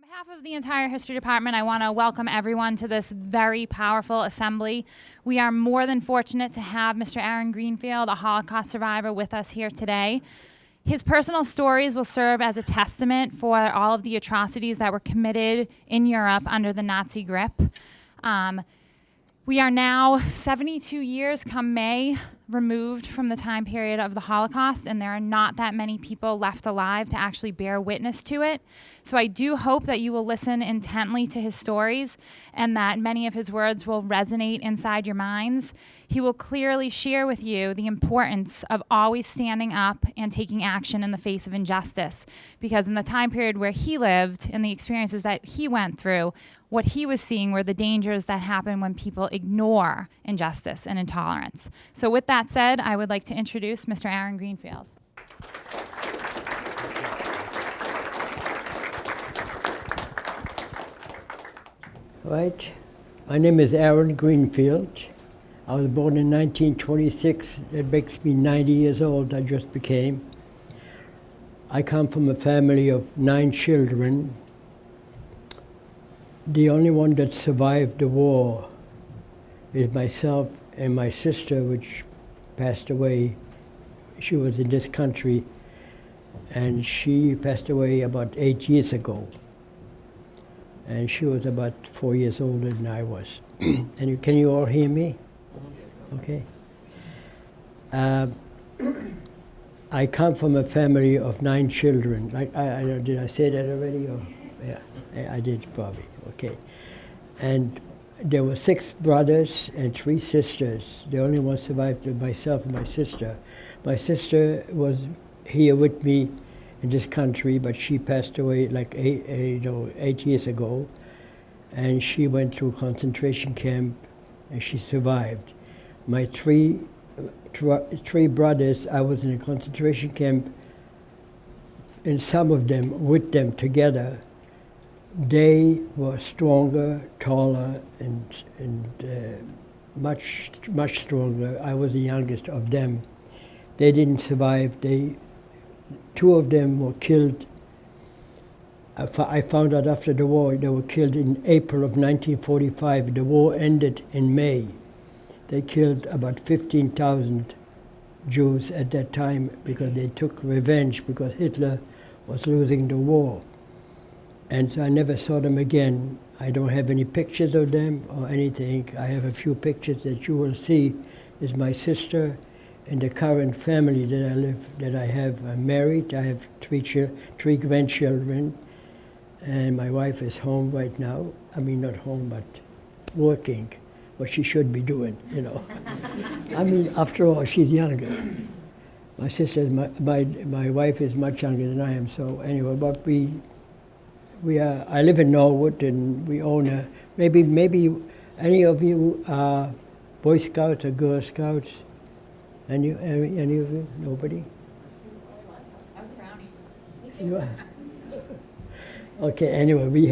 behalf of the entire History Department, I want to welcome everyone to this very powerful assembly. We are more than fortunate to have Mr. Aron Greenfield, a Holocaust survivor, with us here today. His personal stories will serve as a testament for all of the atrocities that were committed in Europe under the Nazi grip. We are now 72 years come May removed from the time period of the Holocaust, and there are not that many people left alive to actually bear witness to it. So I do hope that you will listen intently to his stories and that many of his words will resonate inside your minds. He will clearly share with you the importance of always standing up and taking action in the face of injustice, because in the time period where he lived and the experiences that he went through, what he was seeing were the dangers that happen when people ignore injustice and intolerance. So with that said, I would like to introduce Mr. Aron Greenfield. All right. My name is Aron Greenfield. I was born in 1926. That makes me 90 years old. I just became. I come from a family of 9 children. The only one that survived the war is myself and my sister, which passed away. She was in this country, and she passed away about 8 years ago. And she was about 4 years older than I was. And can you all hear me? Okay. I come from a family of 9 children. Did I say that already? Or? Yeah, I did probably. Okay. And there were 6 brothers and 3 sisters. The only one survived was myself and my sister. My sister was here with me in this country, but she passed away like 8 years ago. And she went through a concentration camp, and she survived. My three brothers, I was in a concentration camp, and some of them, with them together, they were stronger, taller, and much stronger. I was the youngest of them. They didn't survive. 2 of them were killed. I found out after the war they were killed in April of 1945. The war ended in May. They killed about 15,000 Jews at that time because they took revenge because Hitler was losing the war. And so I never saw them again. I don't have any pictures of them or anything. I have a few pictures that you will see. Is my sister and the current family that I have. I'm married. I have 3 grandchildren, and my wife is home right now. I mean, not home, but working, what she should be doing, you know. I mean, after all, she's younger. My sister, my wife is much younger than I am. So anyway, but I live in Norwood, and we own maybe any of you are Boy Scouts or Girl Scouts? Any of you? Nobody? I was a brownie. You are? Okay, anyway, we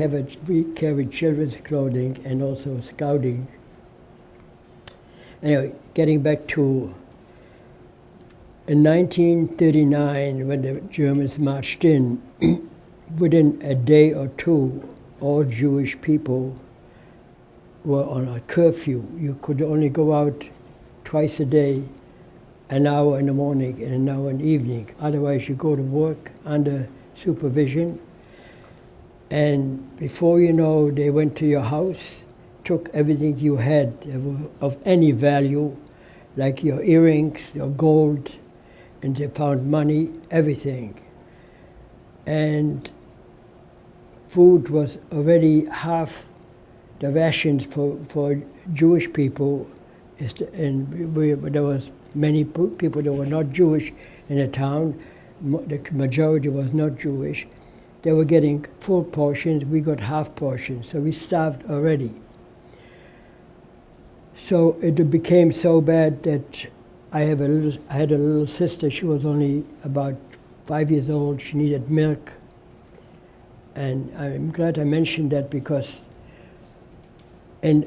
carry children's clothing and also scouting. Anyway, getting back to in 1939, when the Germans marched in, within a day or 2, all Jewish people were on a curfew. You could only go out twice a day, an hour in the morning and an hour in the evening. Otherwise, you go to work under supervision. And before you know, they went to your house, took everything you had of any value, like your earrings, your gold, and they found money, everything. And food was already half the rations for Jewish people, and there was many people that were not Jewish in the town. The majority was not Jewish. They were getting full portions. We got half portions, so we starved already. So it became so bad that I had a little sister. She was only about 5 years old. She needed milk. And I'm glad I mentioned that because in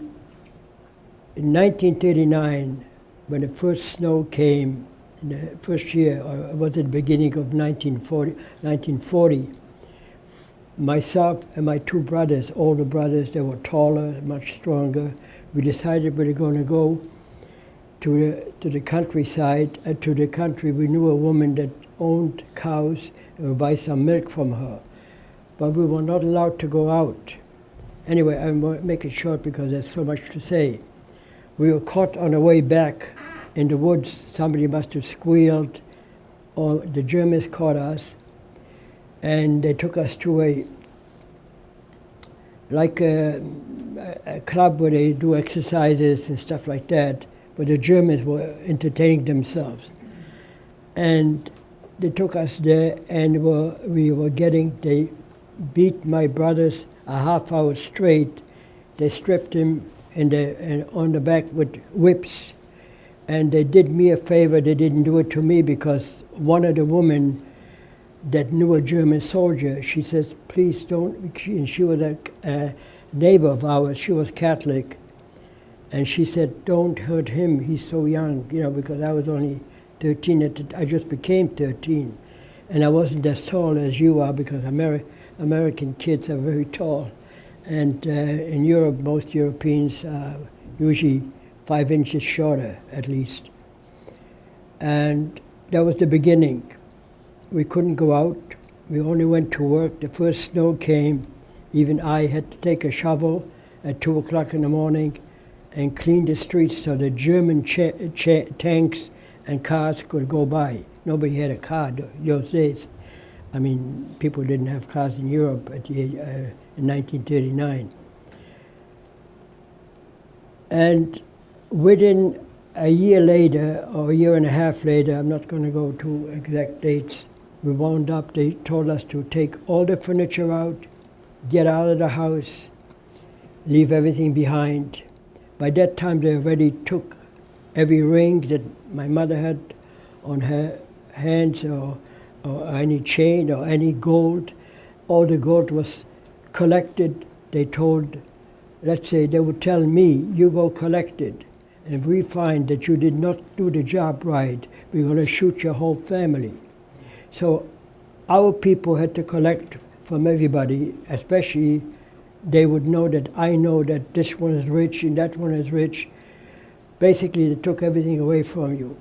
1939, when the first snow came, in the first year, or was it the beginning of 1940, myself and my two brothers, older brothers, they were taller, much stronger. We decided we were going to go to the countryside, to the country. We knew a woman that owned cows, and we'd buy some milk from her. But we were not allowed to go out. Anyway, I'm going to make it short because there's so much to say. We were caught on the way back in the woods. Somebody must have squealed, or the Germans caught us, and they took us to a club where they do exercises and stuff like that, where the Germans were entertaining themselves. And they took us there, and they beat my brothers a half hour straight. They stripped him and on the back with whips. And they did me a favor. They didn't do it to me because one of the women that knew a German soldier, she says, please don't, and she was a neighbor of ours. She was Catholic. And she said, don't hurt him, he's so young, because I was only 13, I just became 13. And I wasn't as tall as you are because American kids are very tall. And in Europe, most Europeans are usually 5 inches shorter, at least. And that was the beginning. We couldn't go out. We only went to work. The first snow came. Even I had to take a shovel at 2 o'clock in the morning and clean the streets so the German tanks and cars could go by. Nobody had a car those days. I mean, people didn't have cars in Europe in 1939. And within a year later, or a year and a half later, I'm not going to go to exact dates, we wound up, they told us to take all the furniture out, get out of the house, leave everything behind. By that time, they already took every ring that my mother had on her hands, or any chain, or any gold. All the gold was collected. They told, let's say, they would tell me, you go collect it. And if we find that you did not do the job right, we're going to shoot your whole family. So our people had to collect from everybody, especially they would know that I know that this one is rich and that one is rich. Basically, they took everything away from you.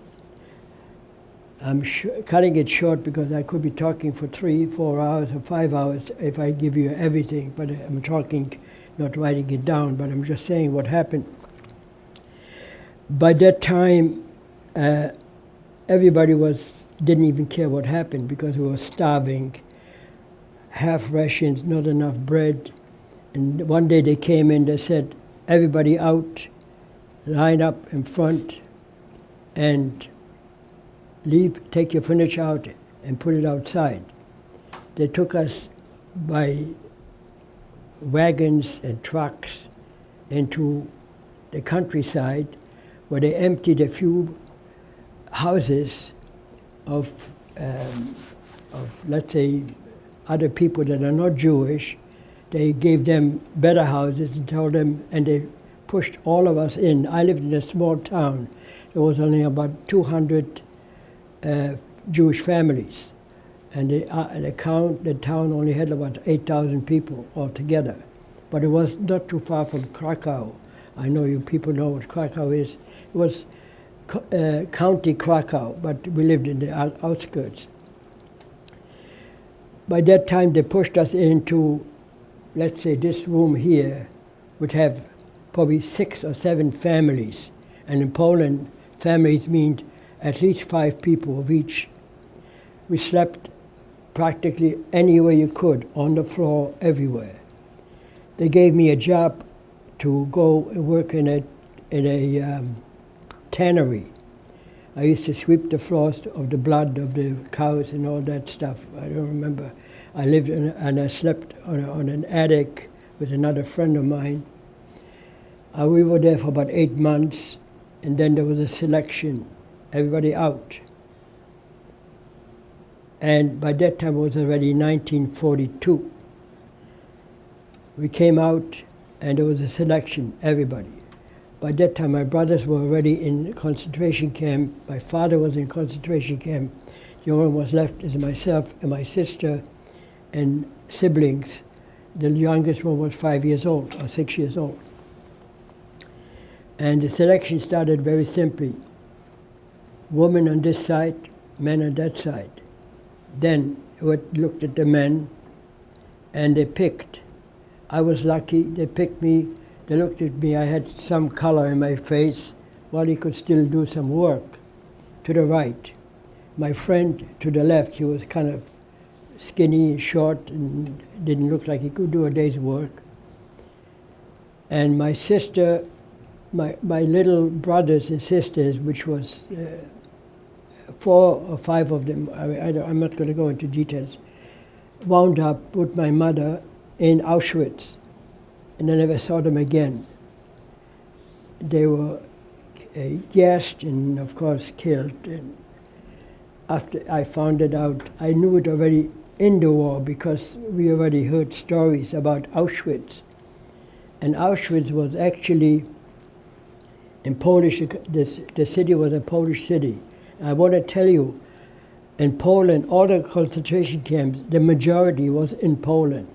I'm cutting it short because I could be talking for 3, 4 hours or 5 hours if I give you everything, but I'm talking, not writing it down, but I'm just saying what happened. By that time, everybody didn't even care what happened because we were starving, half rations, not enough bread. And one day they came in, they said, everybody out, line up in front, and take your furniture out and put it outside. They took us by wagons and trucks into the countryside where they emptied a few houses of let's say, other people that are not Jewish. They gave them better houses and told them, and they pushed all of us in. I lived in a small town. There was only about 200 Jewish families. And the town only had about 8,000 people altogether. But it was not too far from Krakow. I know you people know what Krakow is. It was County Krakow, but we lived in the outskirts. By that time, they pushed us into, let's say, this room here would have probably 6 or 7 families. And in Poland, families mean at least 5 people of each. We slept practically anywhere you could, on the floor, everywhere. They gave me a job to go and work in a tannery. I used to sweep the floors of the blood of the cows and all that stuff. I don't remember. I lived and I slept on an attic with another friend of mine. We were there for about 8 months, and then there was a selection. Everybody out. And by that time it was already 1942. We came out and there was a selection, everybody. By that time my brothers were already in concentration camp. My father was in concentration camp. The only one was left is myself and my sister and siblings. The youngest one was 5 years old or 6 years old. And the selection started very simply. Women on this side, men on that side. Then we looked at the men and they picked. I was lucky, they picked me, they looked at me, I had some color in my face while he could still do some work. To the right. My friend to the left, he was kind of skinny and short and didn't look like he could do a day's work. And my sister, my little brothers and sisters, which was 4 or 5 of them, I'm not going to go into details, wound up with my mother in Auschwitz, and I never saw them again. They were gassed and, of course, killed. And after I found it out, I knew it already in the war because we already heard stories about Auschwitz. And Auschwitz was actually in Polish, the city was a Polish city. I want to tell you, in Poland, all the concentration camps, the majority was in Poland.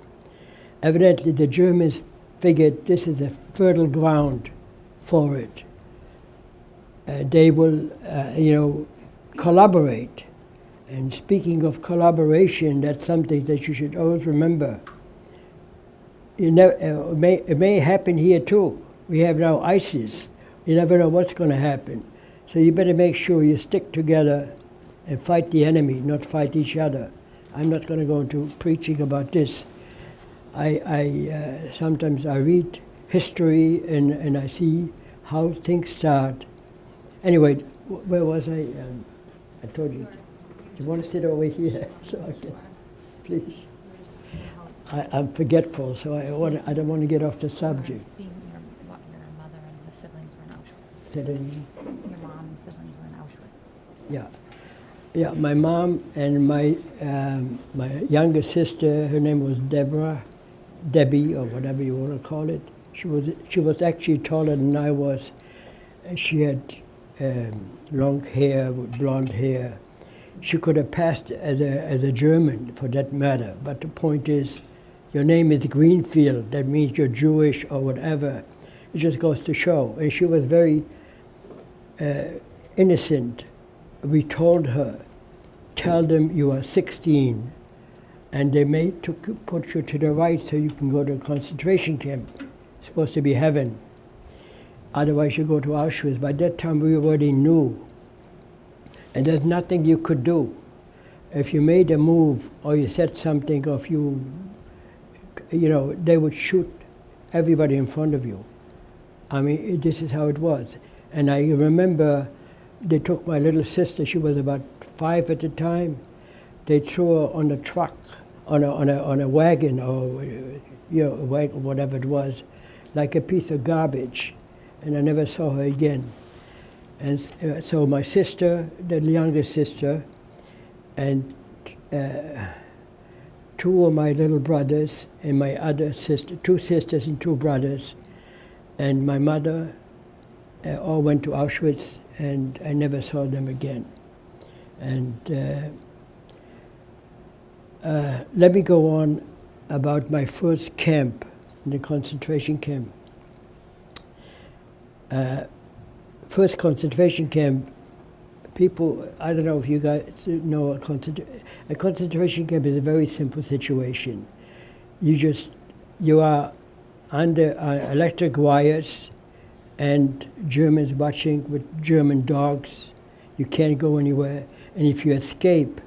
Evidently, the Germans figured this is a fertile ground for it. They will, collaborate. And speaking of collaboration, that's something that you should always remember. It may happen here too. We have now ISIS. You never know what's going to happen. So you better make sure you stick together and fight the enemy, not fight each other. I'm not going to go into preaching about this. Sometimes I read history and I see how things start. Anyway, where was I? I told you. You want to sit over here so I can, please? I'm forgetful, so I don't want to get off the subject. Being your mother and the siblings were in Auschwitz. Say that again? Your mom and siblings were in Auschwitz. Yeah. Yeah, my mom and my younger sister, her name was Debbie, or whatever you want to call it. She was actually taller than I was. She had long hair, with blonde hair. She could have passed as a German, for that matter. But the point is, your name is Greenfield. That means you're Jewish or whatever. It just goes to show. And she was very innocent. We told her, tell them you are 16, and they may put you to the right so you can go to a concentration camp. It's supposed to be heaven. Otherwise you go to Auschwitz. By that time we already knew. And there's nothing you could do. If you made a move or you said something, or if they would shoot everybody in front of you. I mean, this is how it was. And I remember they took my little sister, she was about 5 at the time. They threw her on a truck, on a wagon, or whatever it was, like a piece of garbage. And I never saw her again. And so my sister, the youngest sister, and 2 of my little brothers, and my other sister, 2 sisters and 2 brothers, and my mother, all went to Auschwitz, and I never saw them again. And let me go on about my first camp, the concentration camp. First concentration camp, people, I don't know if you guys know a concentration camp is a very simple situation. You are under electric wires and Germans watching with German dogs. You can't go anywhere. And if you escape,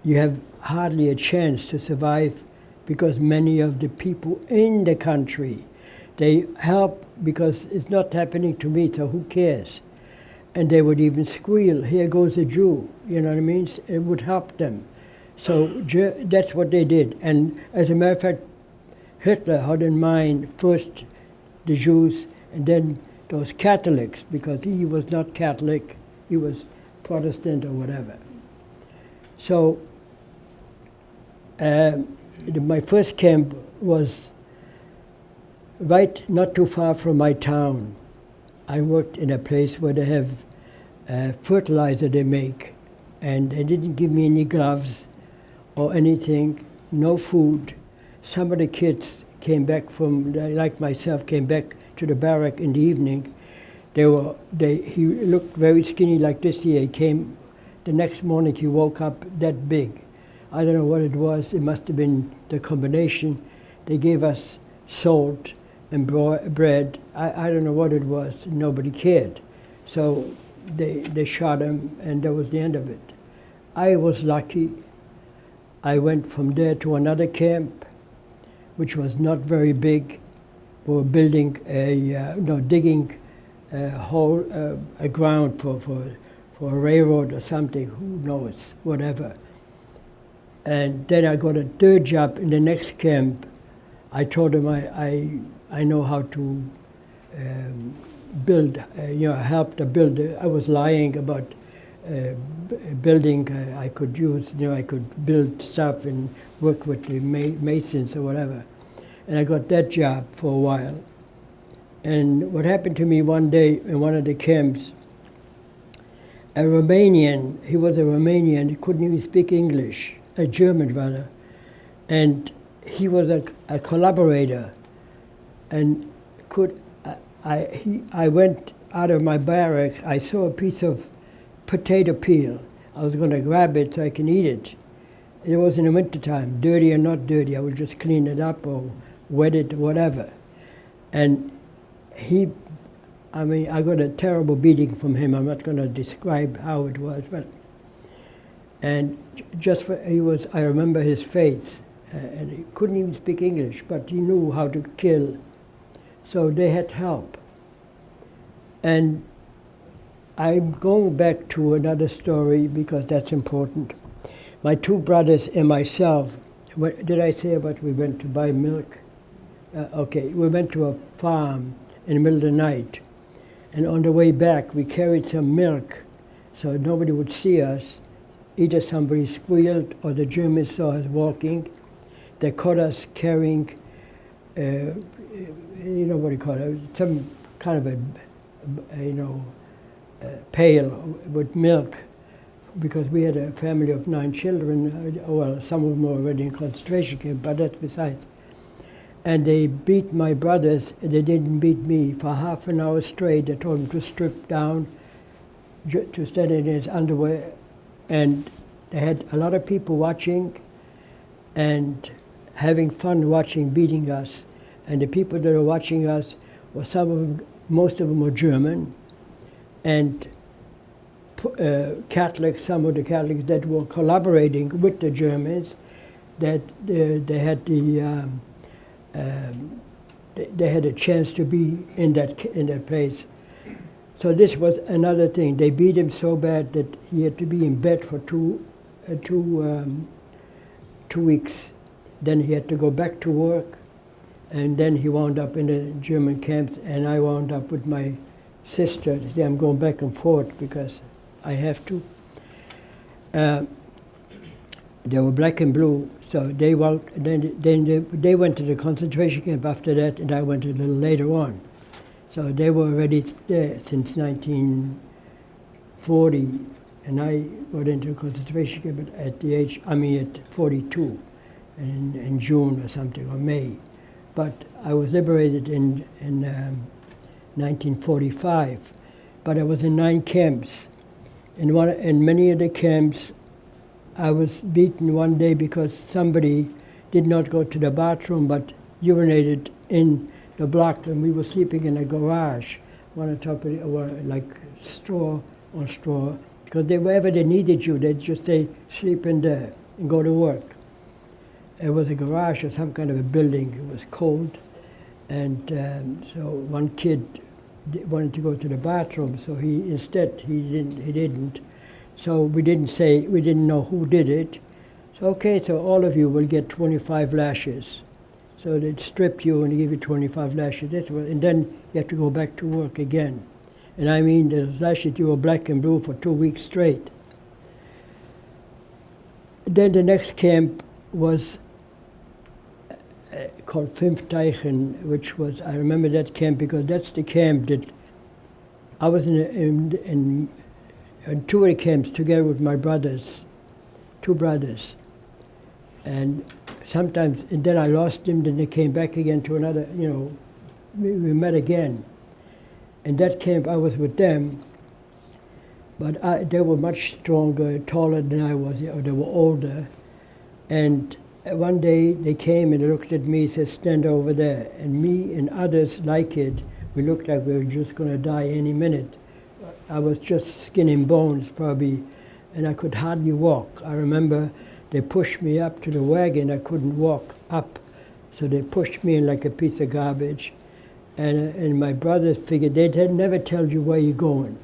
you have hardly a chance to survive because many of the people in the country, they help because it's not happening to me, so who cares? And they would even squeal, here goes a Jew, you know what I mean? It would help them. So that's what they did. And as a matter of fact, Hitler had in mind first the Jews and then those Catholics, because he was not Catholic, he was Protestant or whatever. So my first camp was right not too far from my town. I worked in a place where they have fertilizer they make, and they didn't give me any gloves or anything, no food. some of the kids came back from, like myself, came back to the barrack in the evening. He looked very skinny like this here. He came, the next morning he woke up that big. I don't know what it was. It must have been the combination. They gave us salt and bread. I don't know what it was. Nobody cared. So they shot him, and that was the end of it. I was lucky. I went from there to another camp, which was not very big. We were building digging a hole, a ground for a railroad or something, who knows, whatever. And then I got a third job in the next camp. I told him I know how to build, help the builder. I was lying about building. I could use, I could build stuff and work with the masons or whatever. And I got that job for a while. And what happened to me one day in one of the camps, a Romanian, he was a Romanian, he couldn't even speak English, a German rather, and he was a collaborator. And I went out of my barrack, I saw a piece of potato peel. I was going to grab it so I can eat it. It was in the wintertime, dirty or not dirty, I would just clean it up or wet it, whatever. And I got a terrible beating from him. I'm not going to describe how it was, but and I remember his face, and he couldn't even speak English, but he knew how to kill. So they had help. And I'm going back to another story because that's important. My two brothers and myself, what did I say about we went to buy milk? Okay, we went to a farm in the middle of the night. And on the way back, we carried some milk so nobody would see us. Either somebody squealed or the Germans saw us walking. They caught us carrying, what do you call it, some kind of a pail with milk, because we had a family of 9 children. Well, some of them were already in concentration camp, but that's besides. And they beat my brothers. They didn't beat me for half an hour straight. They told him to strip down, to stand in his underwear. And they had a lot of people watching and having fun watching, beating us. And the people that were watching us were most of them were German, and Catholics, some of the Catholics that were collaborating with the Germans, that they had they had a chance to be in that place. So this was another thing. They beat him so bad that he had to be in bed for two weeks. Then he had to go back to work, and then he wound up in the German camps, and I wound up with my sister. See, I'm going back and forth because I have to. They were black and blue, so they went to the concentration camp after that, and I went a little later on. So they were already there since 1940, and I went into concentration camp at 42, in June or something, or May. But I was liberated in 1945, but I was in 9 camps. In many of the camps, I was beaten one day because somebody did not go to the bathroom but urinated in the block, and we were sleeping in a garage, one on top of it, or like straw on straw, because wherever they needed you, they'd just say, sleep in there and go to work. It was a garage or some kind of a building. It was cold, and so one kid wanted to go to the bathroom, so he didn't. So we didn't know who did it. So okay, so all of you will get 25 lashes. So they'd strip you and give you 25 lashes. And then you have to go back to work again. And I mean, the lashes, you were black and blue for 2 weeks straight. Then the next camp was called Fünfteichen, which was, I remember that camp because that's the camp that I was in 2 of the camps together with my brothers, 2 brothers. And sometimes, and then I lost him, then they came back again to another, we met again. In that camp, I was with them, but they were much stronger, taller than I was, or they were older. And one day they came and looked at me and said, stand over there. And me and others like it, we looked like we were just going to die any minute. I was just skin and bones probably, and I could hardly walk. I remember they pushed me up to the wagon, I couldn't walk up. So they pushed me in like a piece of garbage. And my brothers figured they'd never tell you where you're going.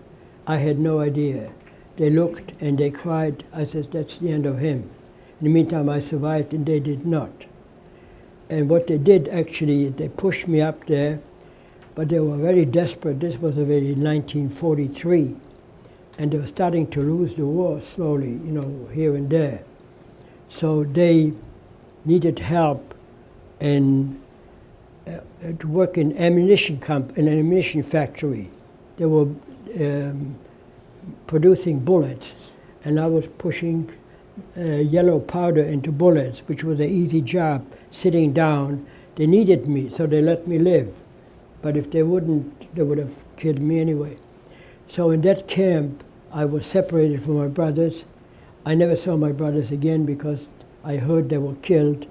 I had no idea. They looked and they cried. I said, that's the end of him. In the meantime, I survived and they did not. And what they did actually, they pushed me up there, but they were very desperate. This was already 1943. And they were starting to lose the war slowly, here and there. So they needed help to work in an ammunition factory. They were producing bullets, and I was pushing yellow powder into bullets, which was an easy job, sitting down. They needed me, so they let me live. But if they wouldn't, they would have killed me anyway. So in that camp, I was separated from my brothers. I never saw my brothers again because I heard they were killed.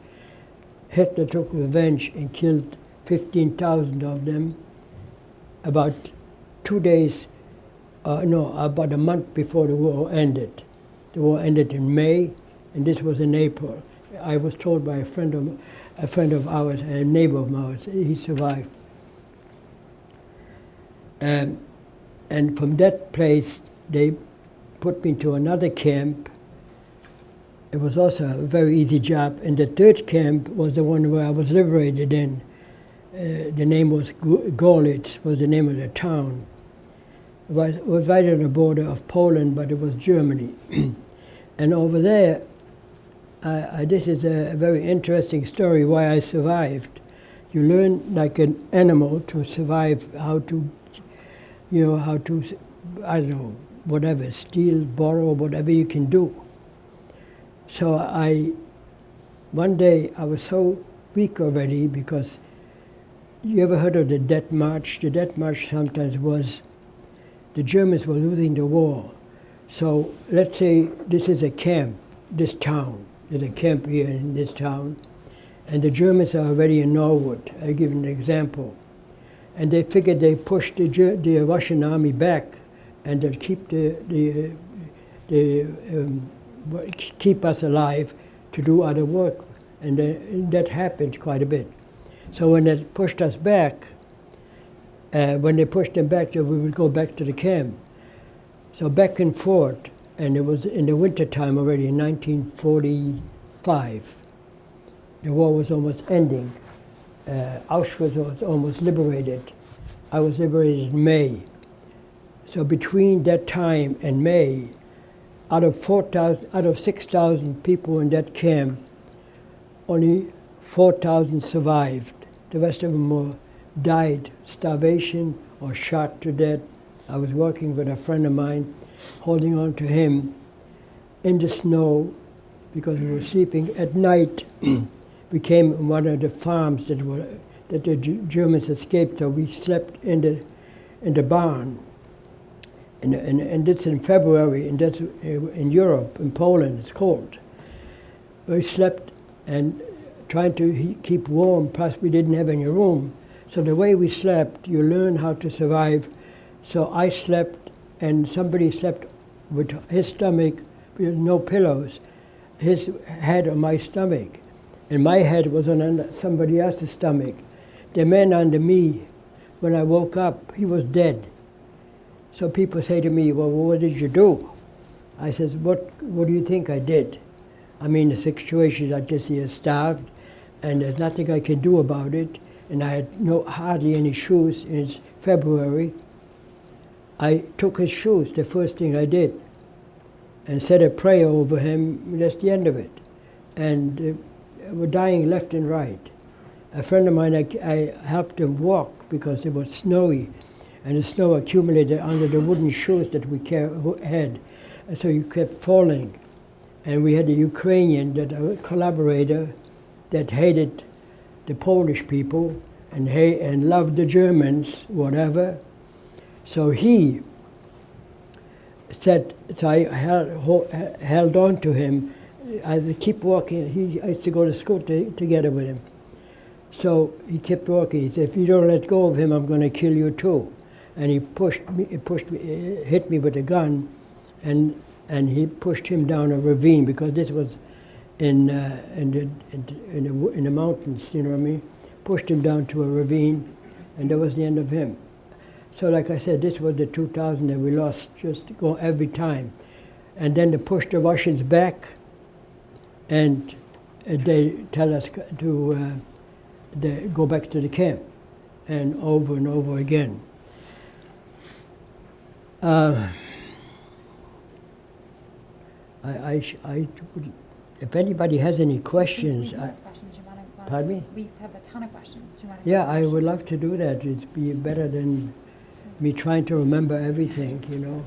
Hitler took revenge and killed 15,000 of them about 2 days, about a month before the war ended. The war ended in May, and this was in April. I was told by a friend of ours, a neighbor of ours, he survived. And from that place, they put me to another camp. It was also a very easy job. And the third camp was the one where I was liberated in. The name was Gorlitz, was the name of the town. It was right on the border of Poland, but it was Germany. And over there, this is a very interesting story why I survived. You learn like an animal to survive, how to, I don't know, whatever, steal, borrow, whatever you can do. So one day I was so weak already because you ever heard of the Death March? The Death March sometimes was the Germans were losing the war. So let's say this is a camp, this town. There's a camp here in this town. And the Germans are already in Norwood. I give an example. And they figured they pushed the Russian army back and they'll keep keep us alive to do other work. And that happened quite a bit. So when they pushed us back, when they pushed them back, we would go back to the camp. So back and forth, and it was in the wintertime already in 1945. The war was almost ending. Auschwitz was almost liberated. I was liberated in May. So between that time and May, out of 6,000 people in that camp, only 4,000 survived. The rest of them died starvation or shot to death. I was working with a friend of mine, holding on to him in the snow because we were sleeping at night. We came in one of the farms that the Germans escaped, so we slept in the barn. And it's in February, and that's in Europe, in Poland, it's cold. We slept and trying to keep warm, plus we didn't have any room. So the way we slept, you learn how to survive. So I slept, and somebody slept with his stomach, with no pillows, his head on my stomach. And my head was on somebody else's stomach. The man under me, when I woke up, he was dead. So people say to me, well, what did you do? I said, what do you think I did? I mean, the situation is I just here starved, and there's nothing I can do about it. And I had hardly any shoes. It's February. I took his shoes, the first thing I did, and said a prayer over him. That's the end of it. And we're dying left and right. A friend of mine, I helped him walk because it was snowy, and the snow accumulated under the wooden shoes that we had. And so you kept falling. And we had a Ukrainian, a collaborator, that hated the Polish people and loved the Germans, whatever. So he said, so I held on to him. I keep walking. I used to go to school together with him. So he kept walking. He said, if you don't let go of him, I'm going to kill you too. And he hit me with a gun, and he pushed him down a ravine, because this was in the mountains, you know what I mean? Pushed him down to a ravine, and that was the end of him. So like I said, this was the 2000 that we lost, just go every time. And then they pushed the Russians back, and they tell us to go back to the camp, and over again. If anybody has any questions, pardon me? We have a ton of questions. Do you want to Yeah, I would love to do that. It'd be better than me trying to remember everything, you know.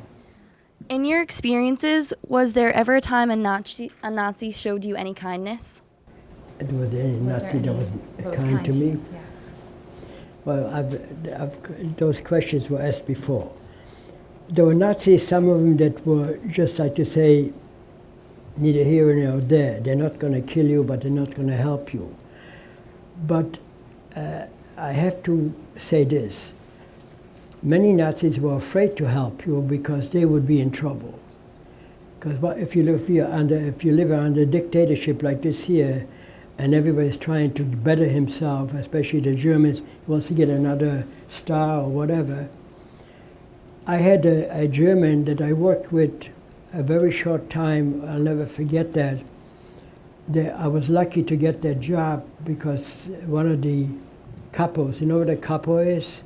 In your experiences, was there ever a time a Nazi showed you any kindness? There was any Nazi that was kind to me? Yes. Well, those questions were asked before. There were Nazis, some of them that were just like to say, neither here nor there. They're not going to kill you, but they're not going to help you. But I have to say this. Many Nazis were afraid to help you because they would be in trouble. Because if you live under dictatorship like this here, and everybody's trying to better himself, especially the Germans, he wants to get another star or whatever. I had a German that I worked with a very short time. I'll never forget that. I was lucky to get that job because one of the capos, you know what a capo is?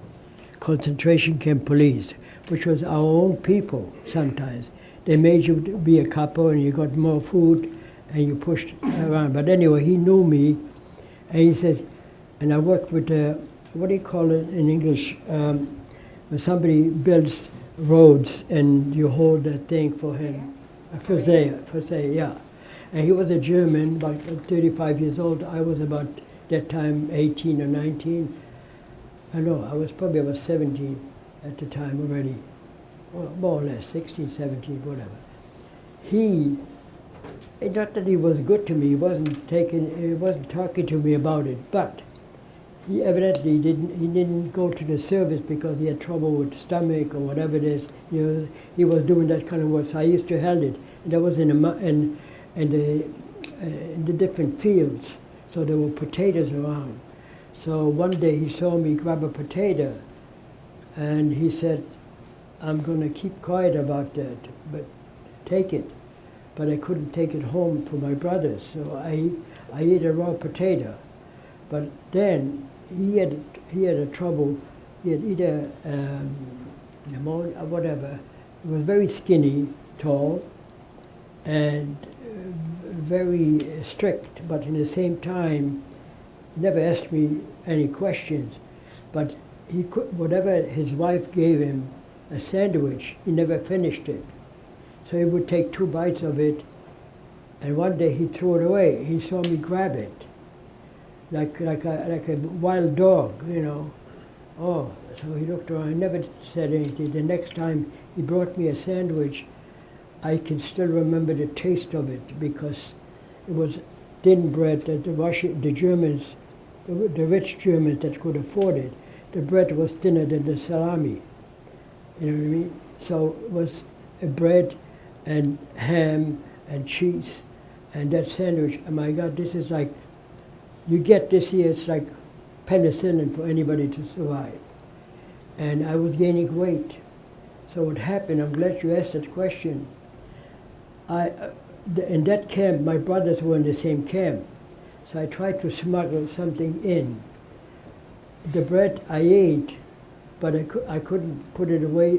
Concentration camp police, which was our own people sometimes. They made you be a capo and you got more food and you pushed around. But anyway, he knew me, and he says, and I worked with, what do you call it in English? When somebody builds roads and you hold that thing for him. Verzeih, yeah. And he was a German, about 35 years old. I was about that time 18 or 19. I know, I was 17 at the time already. Well, more or less, 16, 17, whatever. Not that he was good to me, he wasn't talking to me about it, but he evidently didn't go to the service because he had trouble with stomach or whatever it is. You know, he was doing that kind of work. So I used to hold it. And that was in the different fields. So there were potatoes around. So one day he saw me grab a potato, and he said, "I'm going to keep quiet about that, but take it." But I couldn't take it home for my brothers, so I ate a raw potato. But then he had a trouble. He had either pneumonia or whatever. He was very skinny, tall, and very strict. But in the same time, he never asked me any questions. But whatever his wife gave him, a sandwich, he never finished it. So he would take 2 bites of it, and one day he threw it away. He saw me grab it, like a wild dog, you know. Oh, so he looked around. He never said anything. The next time he brought me a sandwich, I can still remember the taste of it because it was thin bread that the Germans, the rich Germans that could afford it, the bread was thinner than the salami. You know what I mean? So it was a bread and ham and cheese, and that sandwich, oh my God, this is like, you get this here, it's like penicillin for anybody to survive. And I was gaining weight. So what happened, I'm glad you asked that question. In that camp, my brothers were in the same camp, so I tried to smuggle something in. The bread I ate, but I couldn't put it away,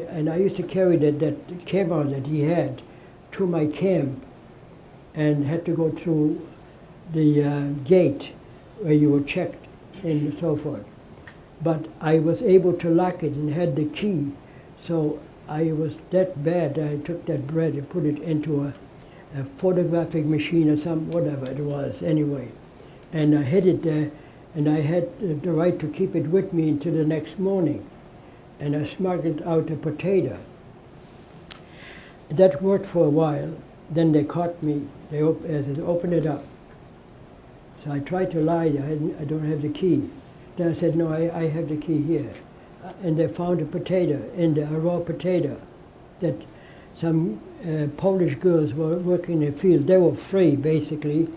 and I used to carry that camera that he had to my camp, and had to go through the gate where you were checked and so forth. But I was able to lock it and had the key, so I was that bad. I took that bread and put it into a photographic machine or whatever it was anyway. and I hid it there, and I had the right to keep it with me until the next morning. And I smuggled out a potato. That worked for a while. Then they caught me. They said, open it up. So I tried to lie. I don't have the key. Then I said, no, I have the key here. And they found a potato in there, a raw potato, that some Polish girls were working in the field. They were free, basically.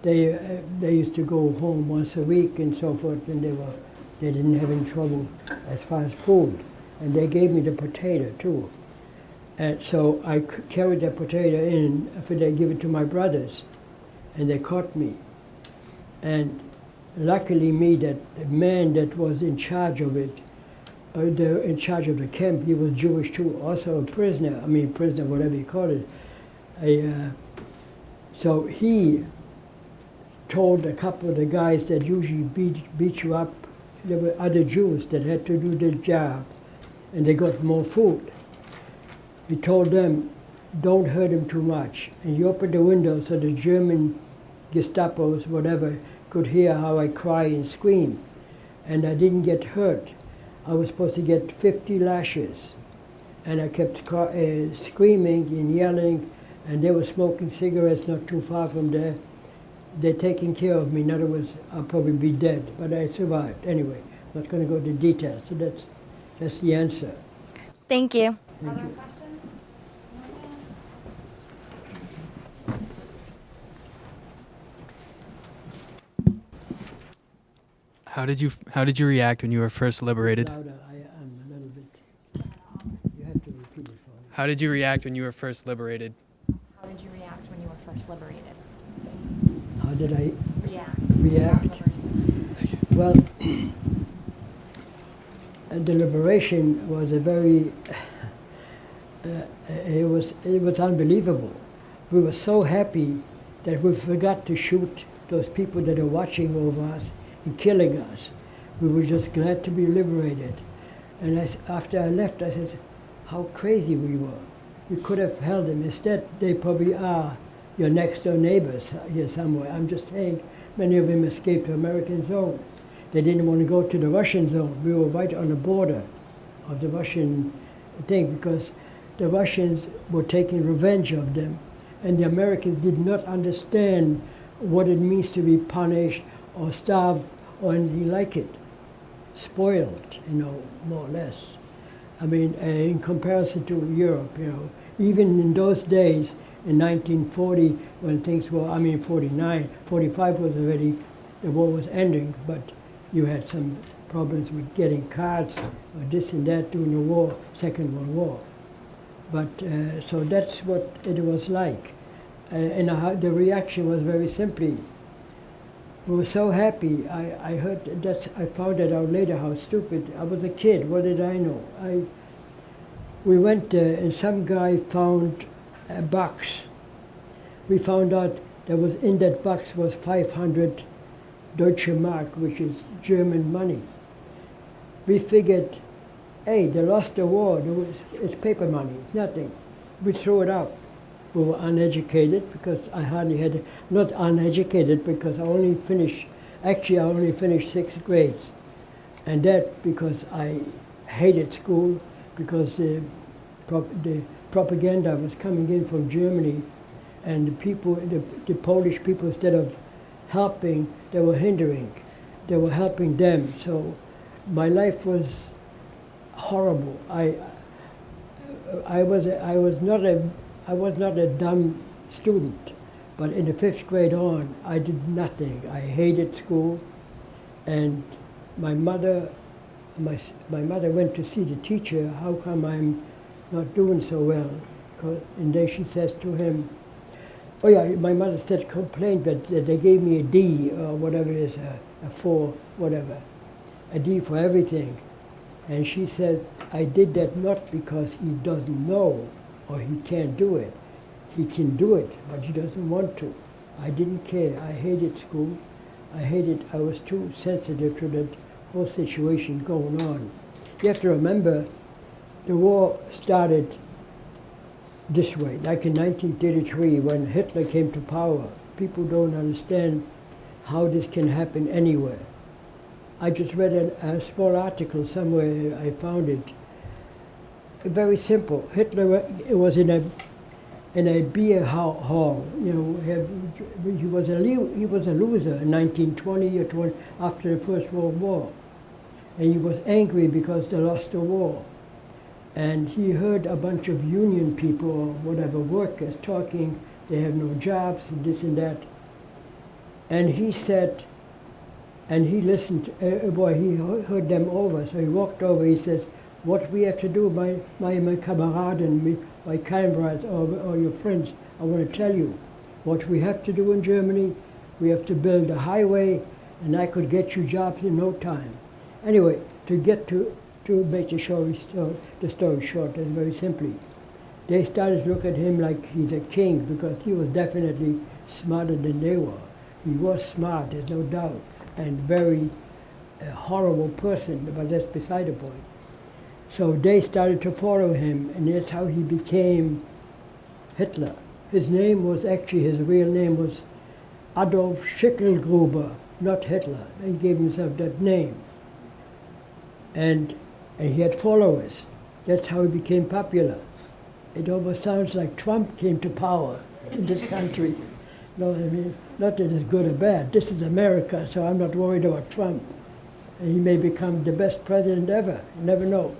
They used to go home once a week and so forth, and they didn't have any trouble as far as food. And they gave me the potato, too. And so I carried that potato in, after they give it to my brothers, and they caught me. And luckily me, that the man that was in charge of it, in charge of the camp, he was Jewish too, also a prisoner, whatever you call it. So he told a couple of the guys that usually beat you up. There were other Jews that had to do the job, and they got more food. He told them, don't hurt him too much. And he opened the window so the German Gestapos, whatever, could hear how I cry and scream. And I didn't get hurt. I was supposed to get 50 lashes. And I kept screaming and yelling, and they were smoking cigarettes not too far from there. They're taking care of me. In other words, I'll probably be dead, but I survived. Anyway, I'm not going to go into details, so that's the answer. Thank you. Thank you. Questions? How did you react when you were first liberated? Louder, I am a little bit. You have to repeat it for me. How did you react when you were first liberated? How did you react when you were first liberated? How did I React. react? Well, the liberation was a very, it was unbelievable. We were so happy that we forgot to shoot those people that are watching over us and killing us. We were just glad to be liberated. And after I left, I said, how crazy we were. We could have held them. Instead, they probably are your next door neighbors here somewhere. I'm just saying, many of them escaped to American zone. They didn't want to go to the Russian zone. We were right on the border of the Russian thing, because the Russians were taking revenge of them, and the Americans did not understand what it means to be punished or starved or anything like it. Spoiled, more or less. I mean, in comparison to Europe, even in those days, in 1940, when things were, 49, 45 was already, the war was ending, but you had some problems with getting cards or this and that during the war, Second World War. But, so that's what it was like. And the reaction was very simply, we were so happy. I found that out later, how stupid. I was a kid, what did I know? We went there and some guy found a box. We found out that was in that box was 500 Deutsche Mark, which is German money. We figured, hey, they lost the war. It's paper money, nothing. We threw it out. We were uneducated because I hardly had, not uneducated because I only finished 6th grades. And that because I hated school, because the propaganda was coming in from Germany, and the people, the Polish people, instead of helping, they were hindering. They were helping them. So my life was horrible. I was not a dumb student, but in the 5th grade on, I did nothing. I hated school, and my mother went to see the teacher. How come I'm not doing so well? And then she says to him, oh yeah, my mother said complained that they gave me a D or whatever it is, a 4, whatever, a D for everything. And she said, I did that not because he doesn't know or he can't do it. He can do it, but he doesn't want to. I didn't care. I hated school. I was too sensitive to that whole situation going on. You have to remember, the war started this way, like in 1933 when Hitler came to power. People don't understand how this can happen anywhere. I just read a small article somewhere, I found it. Very simple. Hitler was in a beer hall. You know, he was a loser in 1920 or 20 after the First World War, and he was angry because they lost the war. And he heard a bunch of union people or whatever workers talking. They have no jobs and this and that. And he said, and he listened. He heard them over. So he walked over. He says, "What we have to do, my camarade and my comrades or your friends, I want to tell you, what we have to do in Germany, we have to build a highway, and I could get you jobs in no time." Anyway, to make the story short, and very simply, they started to look at him like he's a king because he was definitely smarter than they were. He was smart, there's no doubt, and very horrible person, but that's beside the point. So they started to follow him, and that's how he became Hitler. His name was actually, his real name was Adolf Schicklgruber, not Hitler. He gave himself that name. And he had followers. That's how he became popular. It almost sounds like Trump came to power in this country. No, I mean, not that it's good or bad. This is America, so I'm not worried about Trump. And he may become the best president ever. You never know.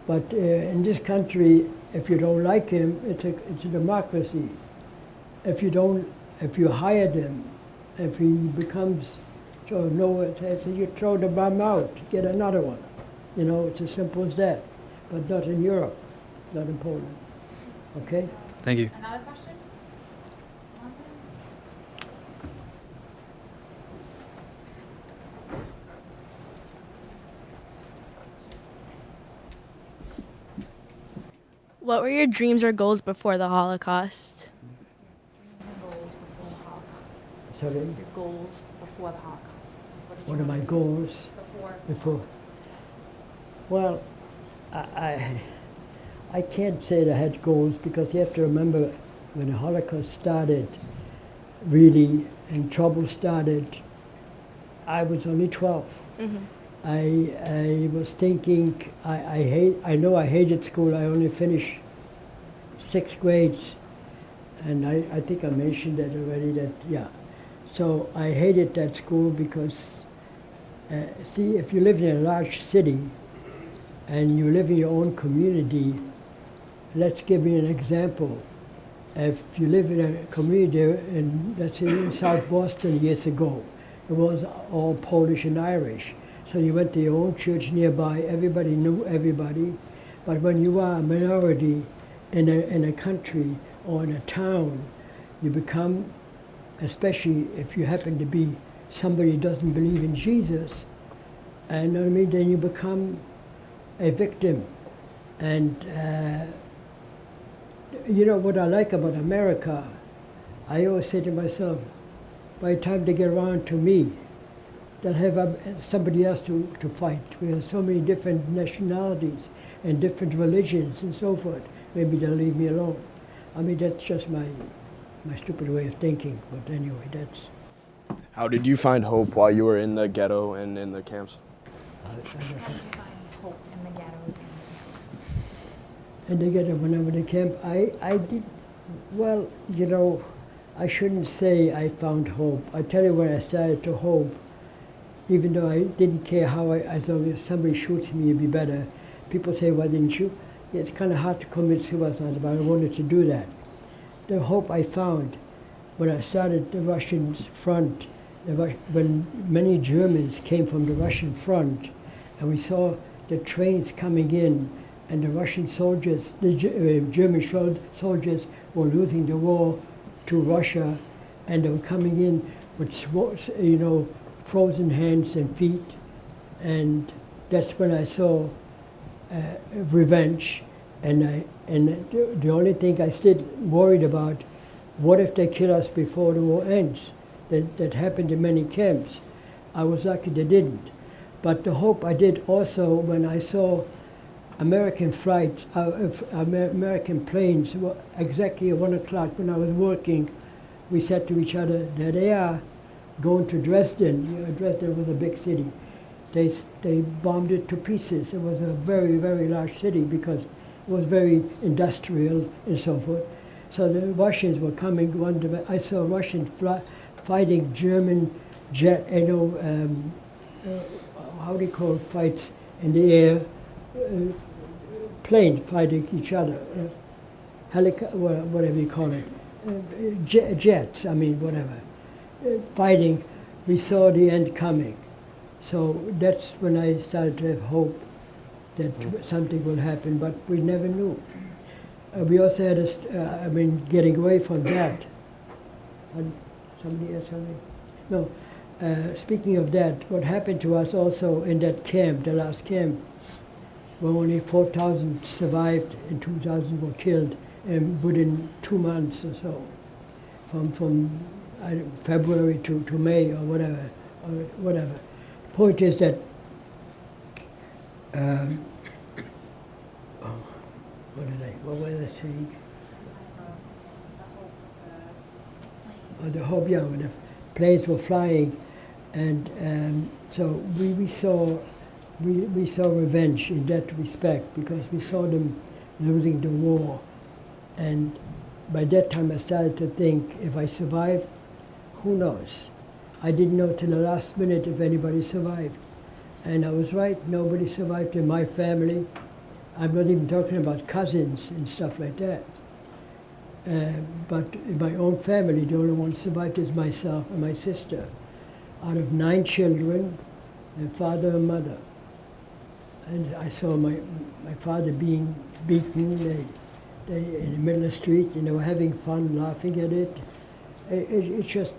But in this country, if you don't like him, it's a democracy. If you hire him, if he becomes, so you throw the bomb out, get another one. You know, it's as simple as that. But not in Europe, not in Poland. Okay? Thank you. Another question? What were your dreams or goals before the Holocaust? Goals before the Holocaust. Sorry, Your goals before the Holocaust. one of my goals before. Well, I can't say that I had goals because you have to remember when the Holocaust started, really, and trouble started, I was only 12. Mm-hmm. I was thinking, I know I hated school. I only finished 6th grades, and I think I mentioned that already, yeah. So I hated that school because, see, if you live in a large city and you live in your own community, let's give you an example. If you live in a community, let's say in South Boston years ago, it was all Polish and Irish. So you went to your own church nearby, everybody knew everybody. But when you are a minority in a country or in a town, you become, especially if you happen to be somebody who doesn't believe in Jesus, and you know what I mean, then you become a victim. And you know what I like about America, I always say to myself, by the time they get around to me, they'll have somebody else to fight. We have so many different nationalities and different religions and so forth. Maybe they'll leave me alone. I mean, that's just my stupid way of thinking. But anyway, that's... How did you find hope while you were in the ghetto and in the camps? How did you find hope in the ghettos and the camps? In the ghetto, when I was in camp, I did, well, you know, I shouldn't say I found hope. I tell you when I started to hope, even though I didn't care how I thought if somebody shoots me, it'd be better. People say, why didn't you? It's kind of hard to commit suicide, but I wanted to do that. The hope I found when I started the Russian front, when many Germans came from the Russian front, and we saw the trains coming in, and the Russian soldiers, the German soldiers were losing the war to Russia, and they were coming in with, you know, frozen hands and feet, and that's when I saw revenge. And the only thing I still worried about, what if they kill us before the war ends? That happened in many camps. I was lucky they didn't. But the hope I did also when I saw American flights, American planes, exactly at 1 o'clock when I was working, we said to each other, there they are. going to Dresden. You know, Dresden was a big city. They bombed it to pieces. It was a very, very large city because it was very industrial and so forth. So the Russians were coming. I saw Russians fighting German jet, how do you call fights in the air, planes fighting each other, whatever you call it, jets, I mean, whatever, fighting. We saw the end coming. So that's when I started to have hope that something will happen, but we never knew. We also had getting away from that. Somebody else, something? No. Speaking of that, what happened to us also in that camp, the last camp, where only 4,000 survived and 2,000 were killed within 2 months or so, from February to May or whatever. The point is that what was I saying? The hope, yeah, when the planes were flying, and so we saw revenge in that respect because we saw them losing the war, and by that time I started to think, if I survive, who knows? I didn't know till the last minute if anybody survived, and I was right. Nobody survived in my family. I'm not even talking about cousins and stuff like that. But in my own family, the only one survived is myself and my sister. Out of 9 children, a father and mother. And I saw my father being beaten in the middle of the street, and they were having fun, laughing at it. It's just,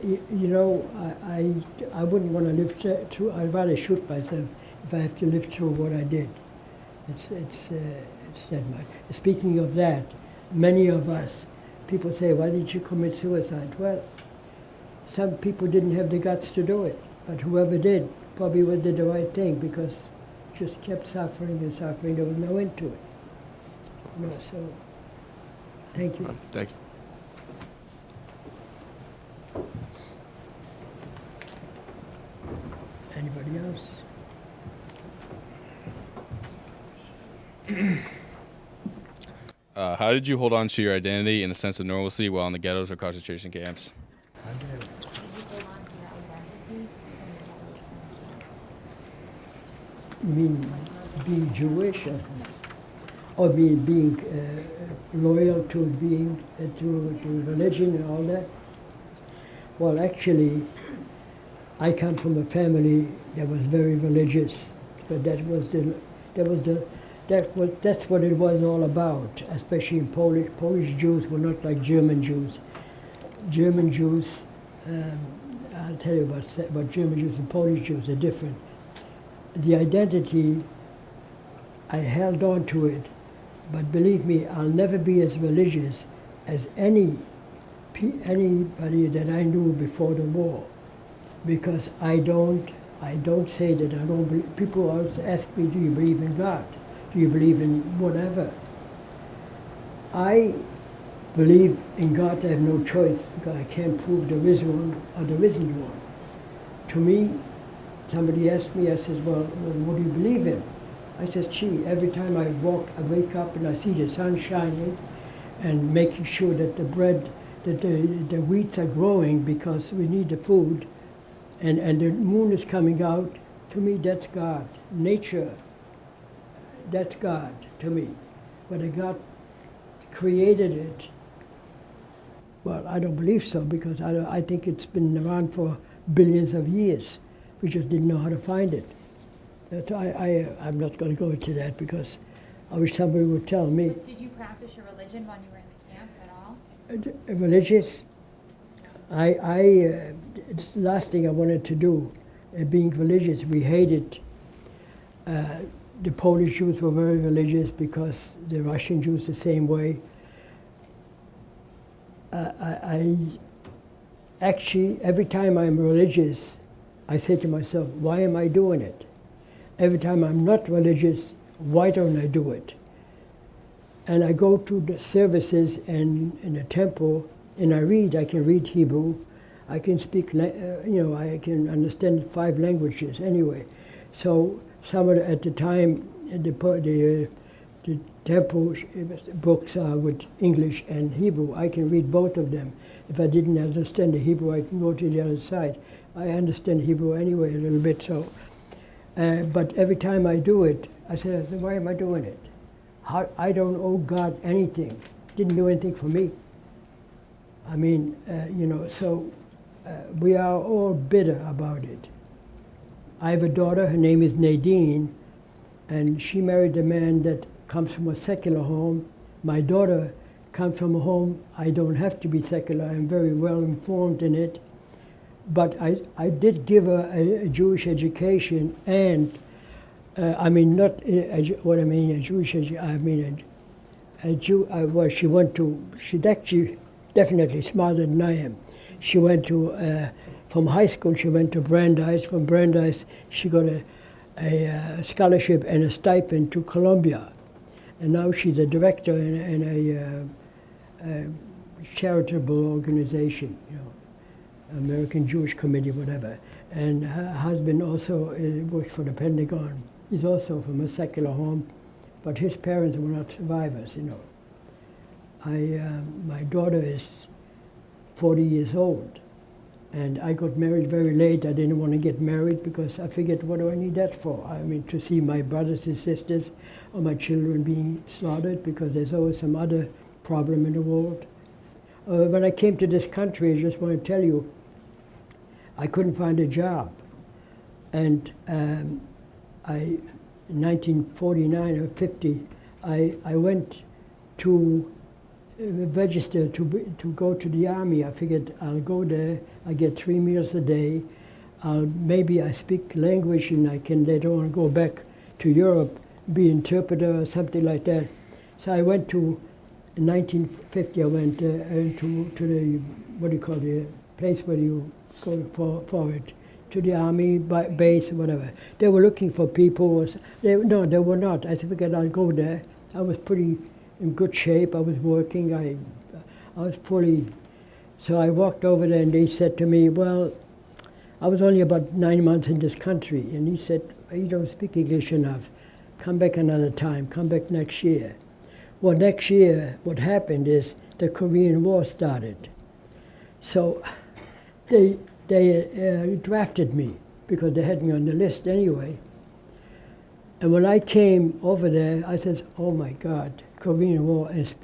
I wouldn't want to live through. I'd rather shoot myself if I have to live through what I did. It's that much. Speaking of that, many of us, people say, why did you commit suicide? Well, some people didn't have the guts to do it, but whoever did probably did the right thing because just kept suffering and suffering. There was no end to it. So, thank you. Thank you. Anybody else? How did you hold on to your identity and a sense of normalcy while in the ghettos or concentration camps? You mean being Jewish, or being loyal to being to religion and all that? Well, actually, I come from a family that was very religious, but that's what it was all about. Especially in Polish Jews were not like German Jews. German Jews, I'll tell you about German Jews and Polish Jews are different. The identity, I held on to it, but believe me, I'll never be as religious as anybody that I knew before the war, because I don't say that I don't believe. People always ask me, do you believe in God? Do you believe in whatever? I believe in God. I have no choice because I can't prove there is one or there isn't one. To me, somebody asked me, I said, well, what do you believe in? I said, gee, every time I wake up and I see the sun shining and making sure that the bread, that the wheats are growing because we need the food, and the moon is coming out, to me that's God. Nature, that's God to me. Whether God created it, well, I don't believe so, because I think it's been around for billions of years. We just didn't know how to find it. I'm not going to go into that because I wish somebody would tell me. But did you practice your religion when you were in the camps at all? Religious? It's the last thing I wanted to do. Being religious, we hated. The Polish Jews were very religious because the Russian Jews the same way. I actually, every time I'm religious, I say to myself, why am I doing it? Every time I'm not religious, why don't I do it? And I go to the services and in the temple, and I can read Hebrew, I can speak, I can understand 5 languages anyway. So at the time, the temple books are with English and Hebrew. I can read both of them. If I didn't understand the Hebrew, I can go to the other side. I understand Hebrew anyway a little bit, so. But every time I do it, I said, why am I doing it? I don't owe God anything. Didn't do anything for me. I mean, so we are all bitter about it. I have a daughter, her name is Nadine, and she married a man that comes from a secular home. My daughter comes from a home, I don't have to be secular, I'm very well informed in it. But I did give her a Jewish education, and I mean, not what I mean, a Jewish education, I mean a Jew, well, she's actually definitely smarter than I am. She went to, from high school, she went to Brandeis. From Brandeis, she got a scholarship and a stipend to Columbia. And now she's a director in a charitable organization, American Jewish Committee, whatever. And her husband also works for the Pentagon. He's also from a secular home, but his parents were not survivors, My daughter is 40 years old, and I got married very late. I didn't want to get married because I figured, what do I need that for? I mean, to see my brothers and sisters or my children being slaughtered, because there's always some other problem in the world. When I came to this country, I just want to tell you, I couldn't find a job. And in 1949 or 50, I went to register to go to the army. I figured I'll go there, I get 3 meals a day, maybe I speak language and I can later on go back to Europe, be interpreter or something like that. So I went to, in 1950, I went to the, what do you call the place where you go for it, to the army base or whatever. They were looking for people. No, they were not. I figured I'll go there. I was pretty in good shape. I was working. I was fully. So I walked over there and they said to me, well, I was only about 9 months in this country. And he said, you don't speak English enough. Come back another time. Come back next year. Well, next year, what happened is the Korean War started. So they drafted me because they had me on the list anyway. And when I came over there, I said, oh my God, Korean War, and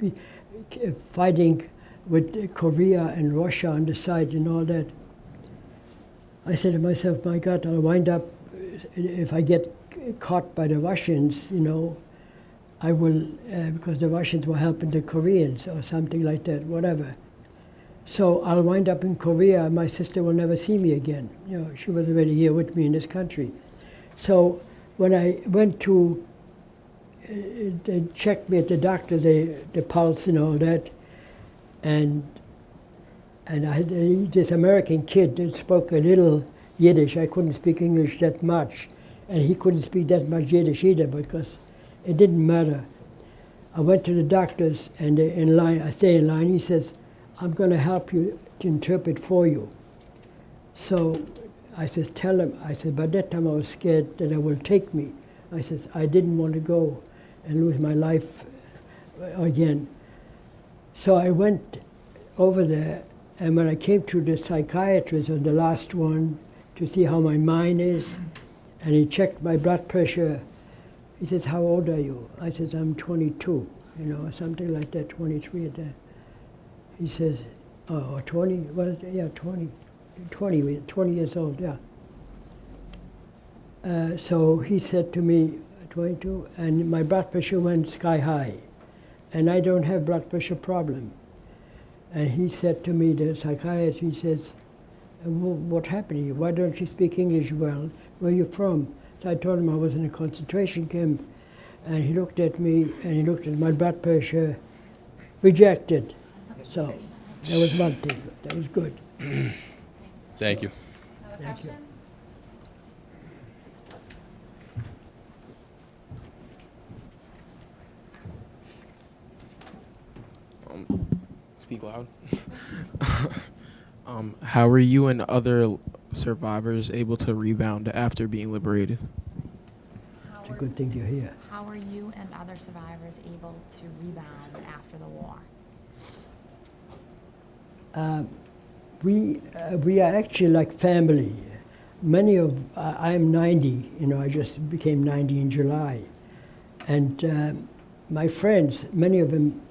fighting with Korea and Russia on the side and all that. I said to myself, my God, I'll wind up, if I get caught by the Russians, I will, because the Russians were helping the Koreans or something like that, whatever. So I'll wind up in Korea, and my sister will never see me again. She was already here with me in this country. So when I went to, they checked me at the doctor, the pulse and all that, and I had this American kid that spoke a little Yiddish. I couldn't speak English that much, and he couldn't speak that much Yiddish either because it didn't matter. I went to the doctors, and in line, I stay in line. He says, I'm going to help you to interpret for you. So I said, tell him. I said, by that time I was scared that they will take me. I said, I didn't want to go and lose my life again. So I went over there, and when I came to the psychiatrist, or the last one, to see how my mind is, and he checked my blood pressure, he says, how old are you? I said, I'm 22, something like that, 23 at that. He says, oh, 20, well, yeah, 20 years old, yeah. So he said to me, 22, and my blood pressure went sky high. And I don't have blood pressure problem. And he said to me, the psychiatrist, he says, what happened to you? Why don't you speak English well? Where are you from? So I told him I was in a concentration camp. And he looked at me, and he looked at my blood pressure, rejected. So that was one thing. That was good. Thank you. Thank you. Speak loud. How were you and other survivors able to rebound after being liberated? It's a good thing to hear. How were you and other survivors able to rebound after the war? We are actually like family. I'm 90, I just became 90 in July. And my friends, many of them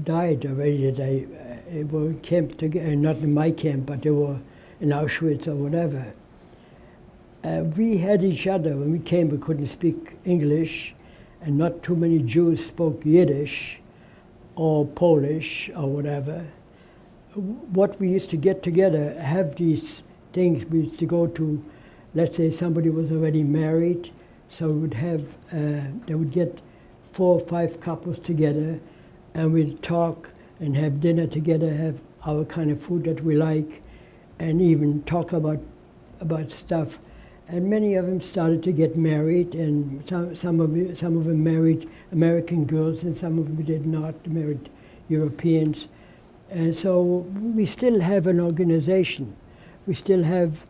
died already. They were in camp together, not in my camp, but they were in Auschwitz or whatever. We had each other. When we came, we couldn't speak English, and not too many Jews spoke Yiddish or Polish or whatever. What we used to get together, have these things, we used to go to, let's say somebody was already married, so we would have, they would get 4 or 5 couples together, and we'd talk and have dinner together, have our kind of food that we like, and even talk about stuff. And many of them started to get married, and some of them married American girls, and some of them did not, married Europeans. And so we still have an organization. We still have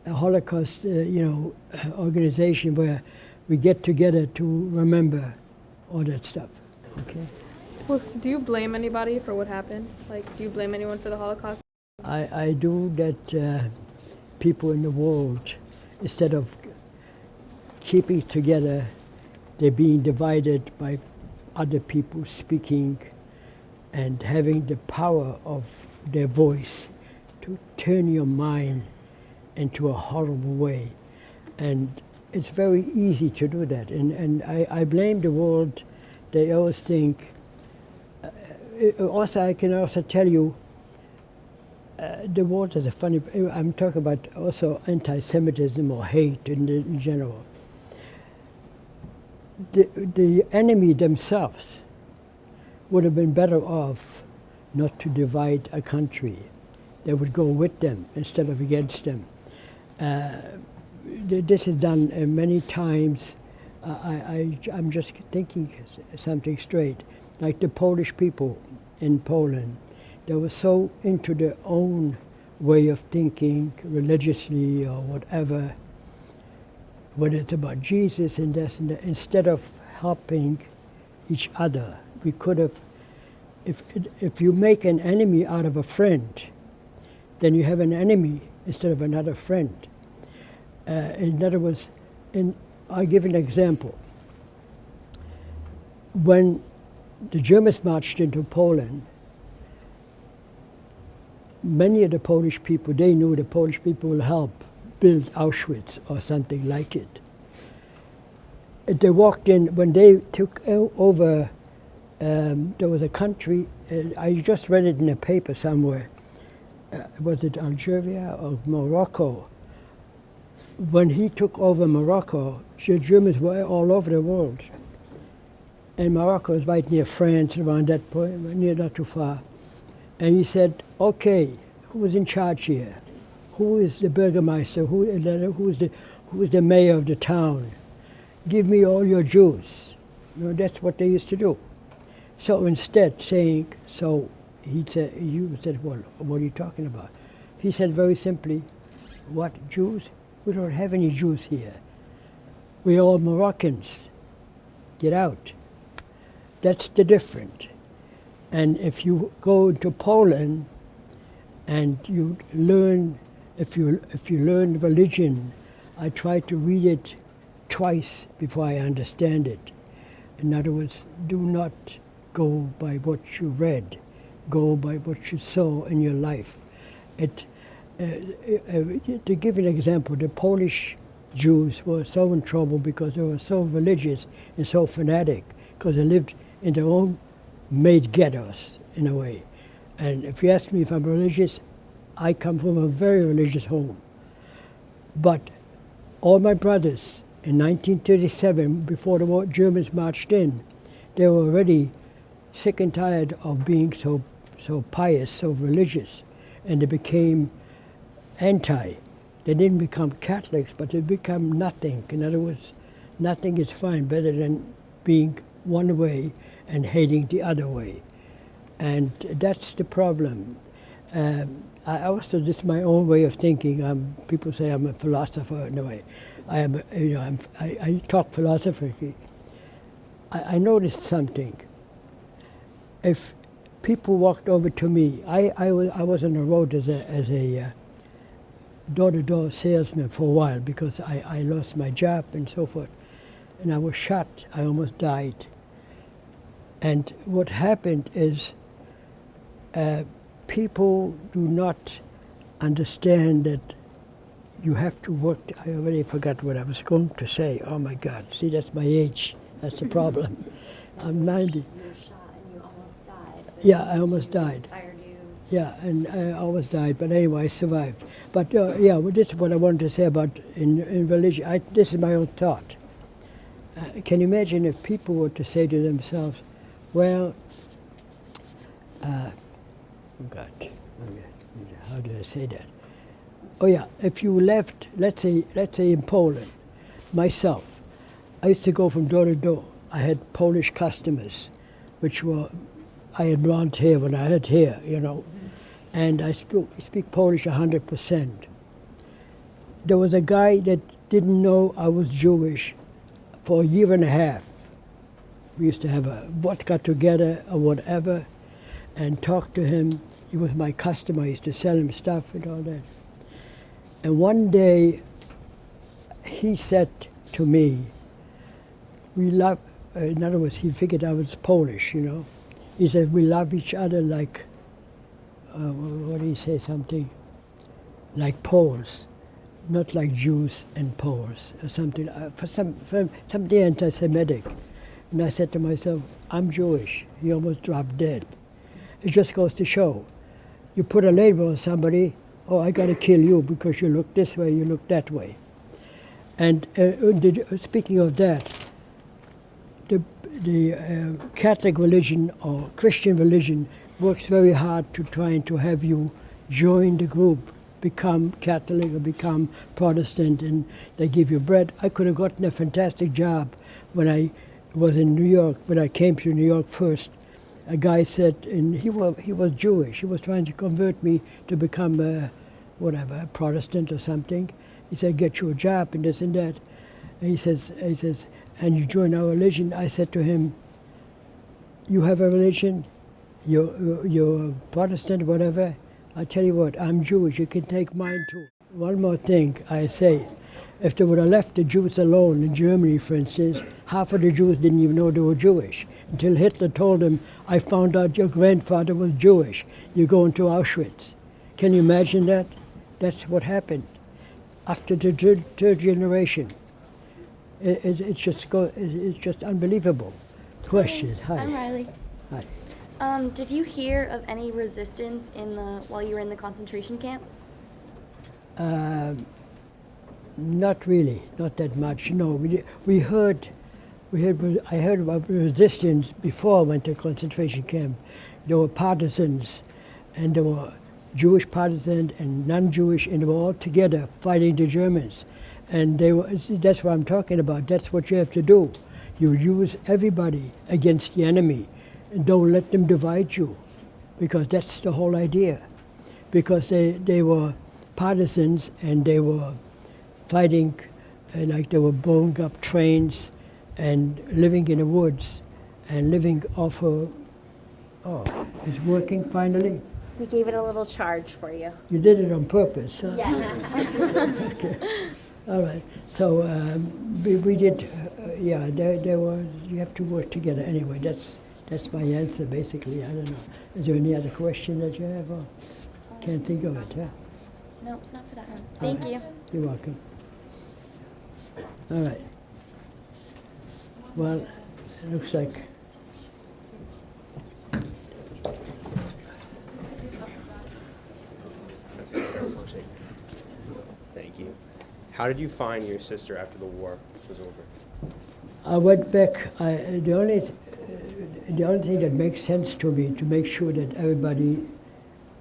a Holocaust, organization where we get together to remember all that stuff. Okay. Well, do you blame anybody for what happened? Like, do you blame anyone for the Holocaust? I do that people in the world, instead of keeping together, they're being divided by other people speaking and having the power of their voice to turn your mind into a horrible way. And it's very easy to do that. And I blame the world. They always think, I can also tell you, the world is a funny, I'm talking about also anti-Semitism or hate in general. The enemy themselves would have been better off not to divide a country. They would go with them instead of against them. This is done many times. I'm just thinking something straight. Like the Polish people in Poland, they were so into their own way of thinking, religiously or whatever, whether it's about Jesus and this and that, instead of helping each other. We could have, if you make an enemy out of a friend, then you have an enemy instead of another friend. In other words, I'll give an example. When the Germans marched into Poland, many of the Polish people, they knew the Polish people will help build Auschwitz or something like it. They walked in, when they took over, there was a country, I just read it in a paper somewhere, was it Algeria or Morocco? When he took over Morocco, the Germans were all over the world. And Morocco is right near France, around that point, not too far. And he said, okay, who is in charge here? Who is the Bürgermeister? Who is the mayor of the town? Give me all your Jews. That's what they used to do. So instead saying, he said, well, what are you talking about? He said very simply, what, Jews? We don't have any Jews here. We're all Moroccans. Get out. That's the difference. And if you go to Poland and you learn, if you learn religion, I try to read it twice before I understand it. In other words, do not go by what you read, go by what you saw in your life. To give an example, the Polish Jews were so in trouble because they were so religious and so fanatic, because they lived in their own made ghettos, in a way. And if you ask me if I'm religious, I come from a very religious home. But all my brothers, in 1937, before the Germans marched in, they were already sick and tired of being so pious, so religious, and they became anti. They didn't become Catholics, but they become nothing. In other words, nothing is fine, better than being one way and hating the other way. And that's the problem. I also, this is my own way of thinking. People say I'm a philosopher. No, I am. I talk philosophically. I noticed something. If people walked over to me, I was on the road as a door-to-door salesman for a while because I lost my job and so forth, and I was shot. I almost died. And what happened is, people do not understand that you have to work. I already forgot what I was going to say. Oh my God! See, that's my age. That's the problem. I'm 90. You were shot and you almost died. But Yeah, I almost died. Inspired you. Yeah, and I almost died, but anyway, I survived. But yeah, well, this is what I wanted to say about in religion. This is my own thought. Can you imagine if people were to say to themselves, well, oh God, how do I say that? Oh yeah, if you left, let's say in Poland, myself, I used to go from door to door. I had Polish customers, which were, I had blonde hair when I had hair, you know, and I speak Polish 100%. There was a guy that didn't know I was Jewish for a year and a half. We used to have a vodka together or whatever and talk to him. He was my customer. I used to sell him stuff and all that. And one day, he said to me, we love, in other words, he figured I was Polish, you know. He said, we love each other like, what did he say, something? Like Poles, not like Jews and Poles, or something, for something anti-Semitic. And I said to myself, I'm Jewish. He almost dropped dead. It just goes to show. You put a label on somebody, oh, I got to kill you because you look this way, you look that way. And speaking of that, the Catholic religion or Christian religion works very hard to trying to have you join the group, become Catholic or become Protestant, and they give you bread. I could have gotten a fantastic job when I was in New York. When I came to New York first, a guy said, and he was Jewish. He was trying to convert me to become a Protestant or something. He said, get you a job and this and that. And he says, and you join our religion. I said to him, you have a religion, you're a Protestant, whatever. I tell you what, I'm Jewish, you can take mine too. One more thing I say, if they would have left the Jews alone in Germany, for instance, half of the Jews didn't even know they were Jewish until Hitler told them, I found out your grandfather was Jewish, you're going to Auschwitz. Can you imagine that? That's what happened. After the third generation. It's just unbelievable. Question, hi. I'm Riley. Hi. Did you hear of any resistance while you were in the concentration camps? Not really, not that much. No, I heard about resistance before I went to concentration camp. There were partisans, and there were Jewish partisans and non-Jewish, and they were all together fighting the Germans. And that's what I'm talking about. That's what you have to do. You use everybody against the enemy, and don't let them divide you, because that's the whole idea. Because they were partisans, and they were fighting, like they were blowing up trains and living in the woods and living off of, oh, it's working finally? We gave it a little charge for you. You did it on purpose, huh? Yeah. Okay. All right. So we did, yeah, there were, you have to work together anyway. That's my answer, basically. I don't know. Is there any other question that you have? Or can't think of it, yeah? No, not for that one. Thank you. You're welcome. All right. Well, it looks like. Thank you. How did you find your sister after the war was over? I went back. The only thing that makes sense to me, to make sure that everybody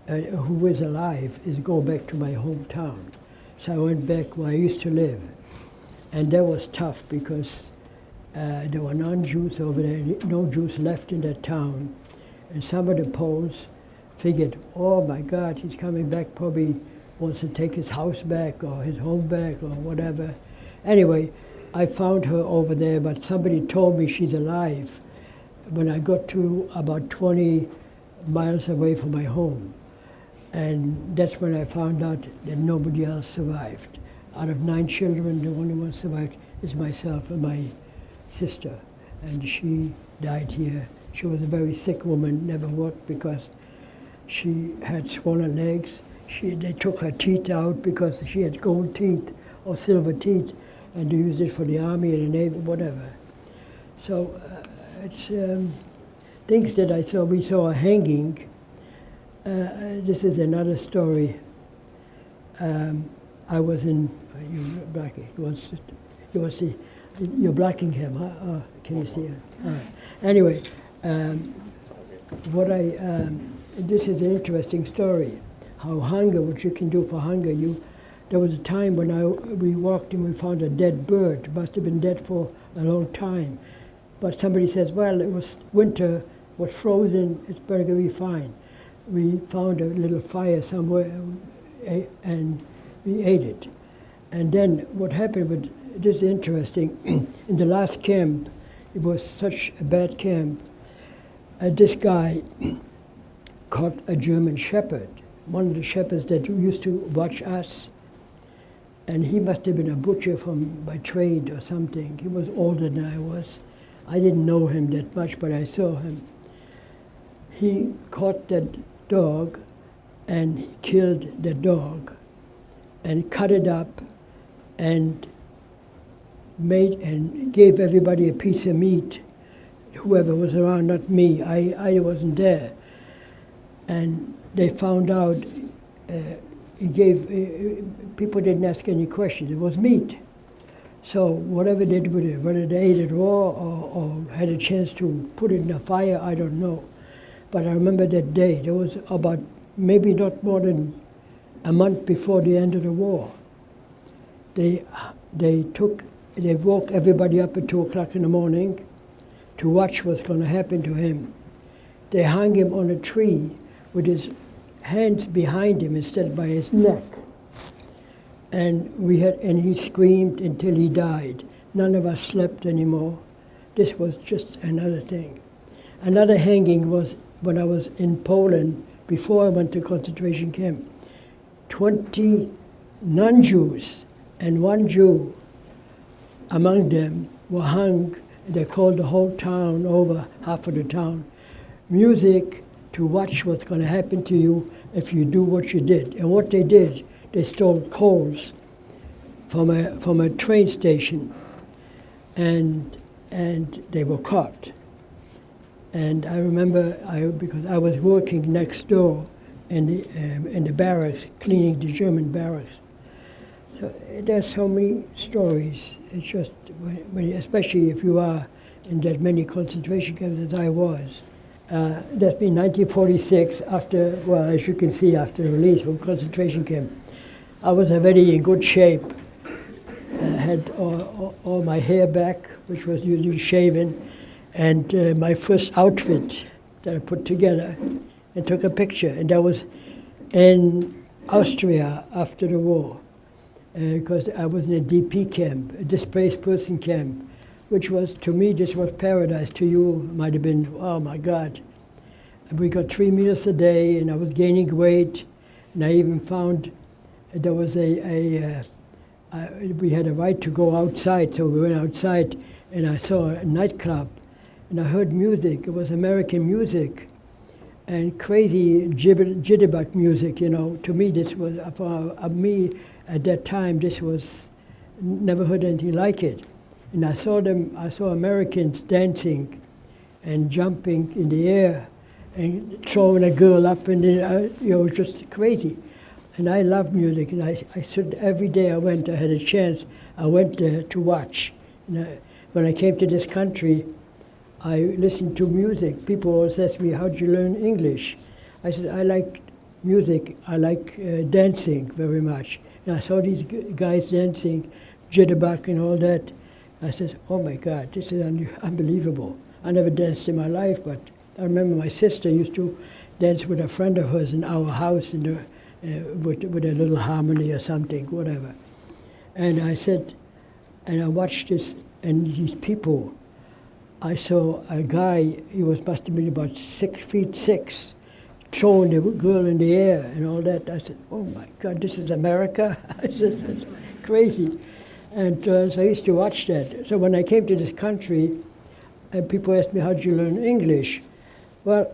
who is alive, is go back to my hometown. So I went back where I used to live. And that was tough because there were non-Jews over there, no Jews left in that town. And some of the Poles figured, oh my God, he's coming back, probably wants to take his house back or his home back or whatever. Anyway, I found her over there, but somebody told me she's alive when I got to about 20 miles away from my home. And that's when I found out that nobody else survived. Out of 9 children, the only one survived is myself and my sister. And she died here. She was a very sick woman, never worked because she had swollen legs. They took her teeth out because she had gold teeth or silver teeth, and they used it for the army and the navy, whatever. So it's things that I saw. We saw a hanging. This is another story. I was in, you're blacking, you want to see, you're blacking him, huh? Can you see him? All right. Anyway, this is an interesting story. How hunger, what you can do for hunger. There was a time when we walked and we found a dead bird. It must have been dead for a long time. But somebody says, well, it was winter, was frozen, it's going to be fine. We found a little fire somewhere and we ate it. And then what happened, this is interesting, in the last camp, it was such a bad camp, this guy caught a German shepherd, one of the shepherds that used to watch us. And he must have been a butcher by trade or something. He was older than I was. I didn't know him that much, but I saw him. He caught that dog and he killed the dog and cut it up and gave everybody a piece of meat, whoever was around, not me. I wasn't there. And they found out he gave, people didn't ask any questions. It was meat. So whatever they did with it, whether they ate it raw or had a chance to put it in a fire, I don't know. But I remember that day. There was about maybe not more than a month before the end of the war. They woke everybody up at 2 o'clock in the morning to watch what's going to happen to him. They hung him on a tree with his hands behind him instead of by his neck. And he screamed until he died. None of us slept anymore. This was just another thing. Another hanging was when I was in Poland before I went to concentration camp. 20 non-Jews and 1 Jew among them were hung. They called the whole town over, half of the town. Music to watch what's going to happen to you if you do what you did. And what they did, they stole coals from a train station, and they were caught. And I remember, because I was working next door in the barracks, cleaning the German barracks. So there's so many stories. It's just, especially if you are in that many concentration camps as I was. That's been 1946, as you can see, after release from concentration camp. I was already in good shape. I had all my hair back, which was usually shaven, and my first outfit that I put together and took a picture. And that was in Austria after the war, because I was in a DP camp, a displaced person camp, which was, to me, this was paradise. To you, might have been, oh my God. And we got 3 meals a day, and I was gaining weight, and I even found there was we had a right to go outside, so we went outside, and I saw a nightclub, and I heard music. It was American music, and crazy jitterbug music, To me, this was, for me at that time, this was, never heard anything like it. And I saw Americans dancing and jumping in the air and throwing a girl up, and it was just crazy. And I love music, and I stood every day I went, I had a chance, I went there to watch. When I came to this country, I listened to music. People always ask me, how'd you learn English? I said, I like music, I like dancing very much. And I saw these guys dancing, jitterbug and all that. I said, oh my God, this is unbelievable. I never danced in my life, but I remember my sister used to dance with a friend of hers in our house in the, with a little harmony or something, whatever. And I said, and I watched this, and these people, I saw a guy, he must have been about 6'6", throwing the girl in the air and all that. I said, oh my God, this is America? I said, it's crazy. And so I used to watch that. So when I came to this country, and people asked me, how did you learn English? Well,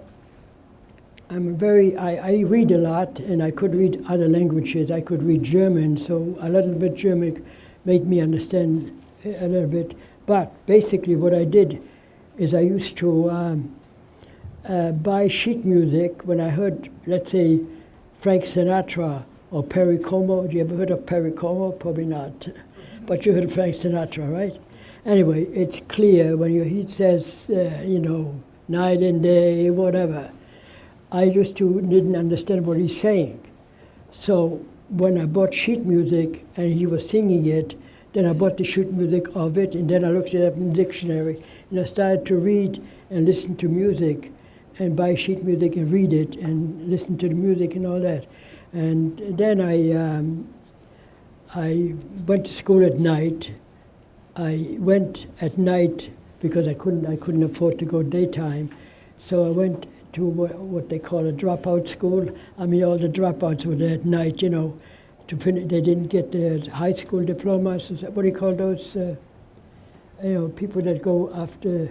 I read a lot, and I could read other languages. I could read German, so a little bit German made me understand a little bit. But basically what I did is I used to buy sheet music when I heard, let's say, Frank Sinatra or Perry Como. Have you ever heard of Perry Como? Probably not. But you heard of Frank Sinatra, right? Anyway, it's clear when he says, night and day, whatever. I didn't understand what he's saying. So when I bought sheet music and he was singing it, then I bought the sheet music of it, and then I looked it up in the dictionary, and I started to read and listen to music, and buy sheet music and read it, and listen to the music and all that. And then I went to school at night. I went at night because I couldn't afford to go daytime. So I went to what they call a dropout school. I mean, all the dropouts were there at night, to finish. They didn't get the high school diplomas. What do you call those? People that go after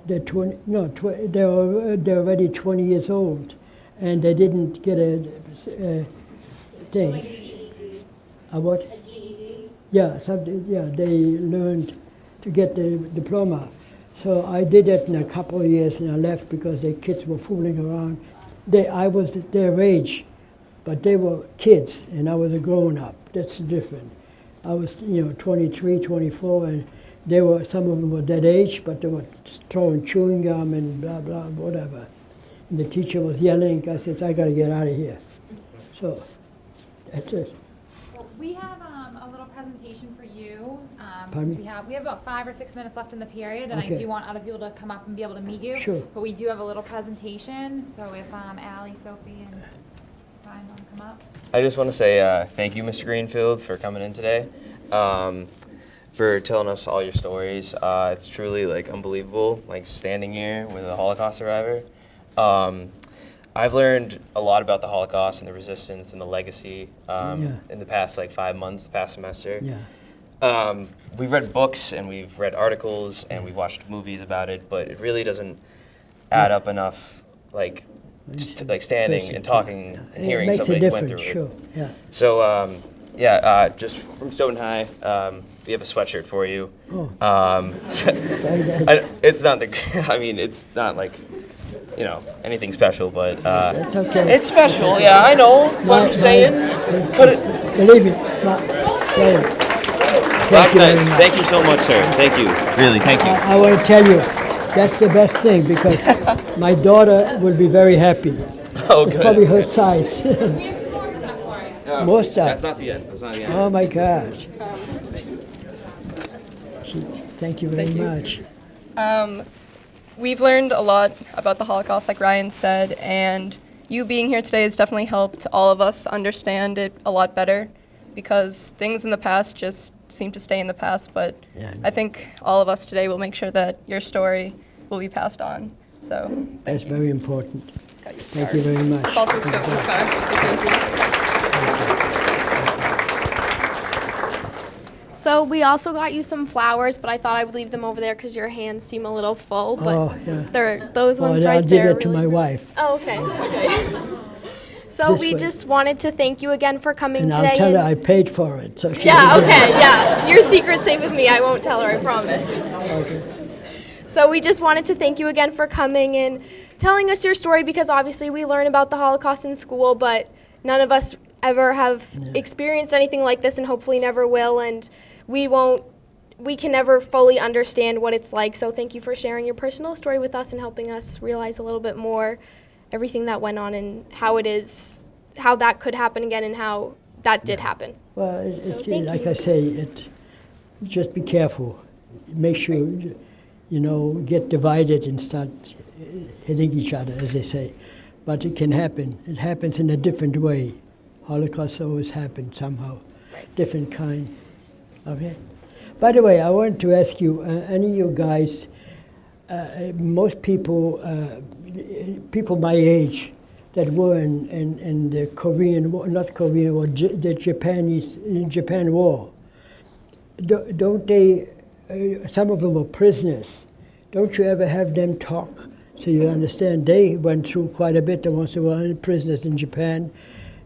they're 20. No, they're already 20 years old, and they didn't get a thing. Like a GED. A what? A GED. Yeah, something. Yeah, they learned to get the diploma. So I did it in a couple of years, and I left because the kids were fooling around. I was their age, but they were kids, and I was a grown-up. That's different. I was, 23, 24, and some of them were that age, but they were throwing chewing gum and blah, blah, whatever. And the teacher was yelling. I said, I got to get out of here. So that's it. Well, we have a little presentation for you. Pardon me? We have about 5 or 6 minutes left in the period, and Okay. I do want other people to come up and be able to meet you. Sure. But we do have a little presentation, so if Allie, Sophie, and Ryan want to come up. I just want to say thank you, Mr. Greenfield, for coming in today, for telling us all your stories. It's truly unbelievable, standing here with a Holocaust survivor. I've learned a lot about the Holocaust and the resistance and the legacy in the past 5 months, the past semester. Yeah. We've read books and we've read articles and we've watched movies about it, but it really doesn't add up enough, standing and talking and hearing somebody who went through it. Sure. Yeah. So, just from Stoughton High, we have a sweatshirt for you. Oh. It's not it's not anything special, but That's okay. it's special. Yeah, I know what I'm saying. Believe me. Thank you very much. Thank you so much, sir. Thank you. Really, thank you. I want to tell you, that's the best thing because my daughter will be very happy. Oh, It's good. probably her size. We have some more stuff for you. More stuff. That's not the end. That's not the end. Oh my God. Thank you very much. We've learned a lot about the Holocaust, like Ryan said, and you being here today has definitely helped all of us understand it a lot better because things in the past just seem to stay in the past, but Yeah, I think all of us today will make sure that your story will be passed on. So That's very important. got your Thank scar. you very much. It's also a Stoughton scarf, so thank you. So we also got you some flowers, but I thought I would leave them over there because your hands seem a little full. But Oh, yeah. those ones right I'll there. give that to really my wife. Oh, okay. Okay. So This we way. just wanted to thank you again for coming And today. I'll tell her and- I paid for it. So she Yeah, can give okay, yeah. Your secret's safe with me. I won't tell her, I promise. it. Okay. So we just wanted to thank you again for coming and telling us your story because obviously we learn about the Holocaust in school, but none of us ever have experienced anything like this and hopefully never will, and we can never fully understand what it's like. So thank you for sharing your personal story with us and helping us realize a little bit more everything that went on and how that could happen again and how that did happen. Well, thank like you. I say, just be careful. Make sure, get divided and start hitting each other, as they say. but it can happen. It happens in a different way. Holocaust always happened somehow, different kind. Okay. By the way, I wanted to ask you, any of you guys, most people, people my age, that were in the Korean War, not Korean War, the Japan War, don't they? Some of them were prisoners. Don't you ever have them talk so you understand? They went through quite a bit. The ones who were prisoners in Japan.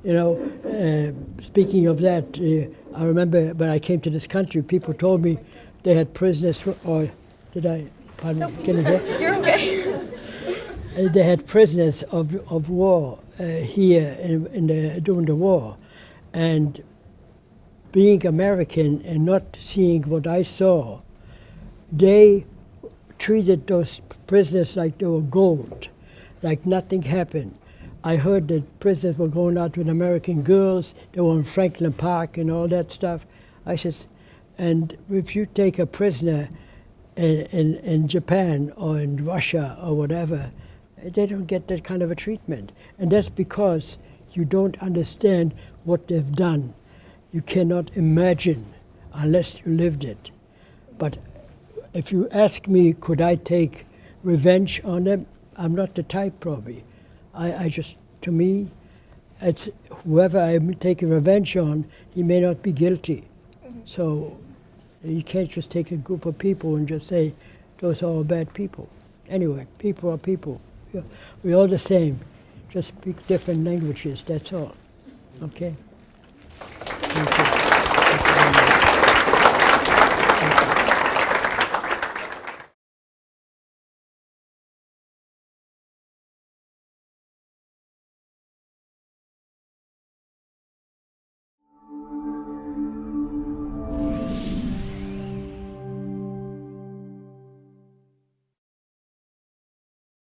You know, speaking of that, I remember when I came to this country, people told me they had prisoners or did I? Pardon me. Can you hear? You're okay. They had prisoners of war here during the war, and being American and not seeing what I saw, they treated those prisoners like they were gold, like nothing happened. I heard that prisoners were going out with American girls, they were in Franklin Park and all that stuff. I said, and if you take a prisoner in Japan or in Russia or whatever, they don't get that kind of a treatment. And that's because you don't understand what they've done. You cannot imagine unless you lived it. But if you ask me, could I take revenge on them? I'm not the type, probably. I just, to me, it's whoever I'm taking revenge on, he may not be guilty. So you can't just take a group of people and just say, those are all bad people. Anyway, people are people. We're all the same, just speak different languages, that's all. Okay? Thank you.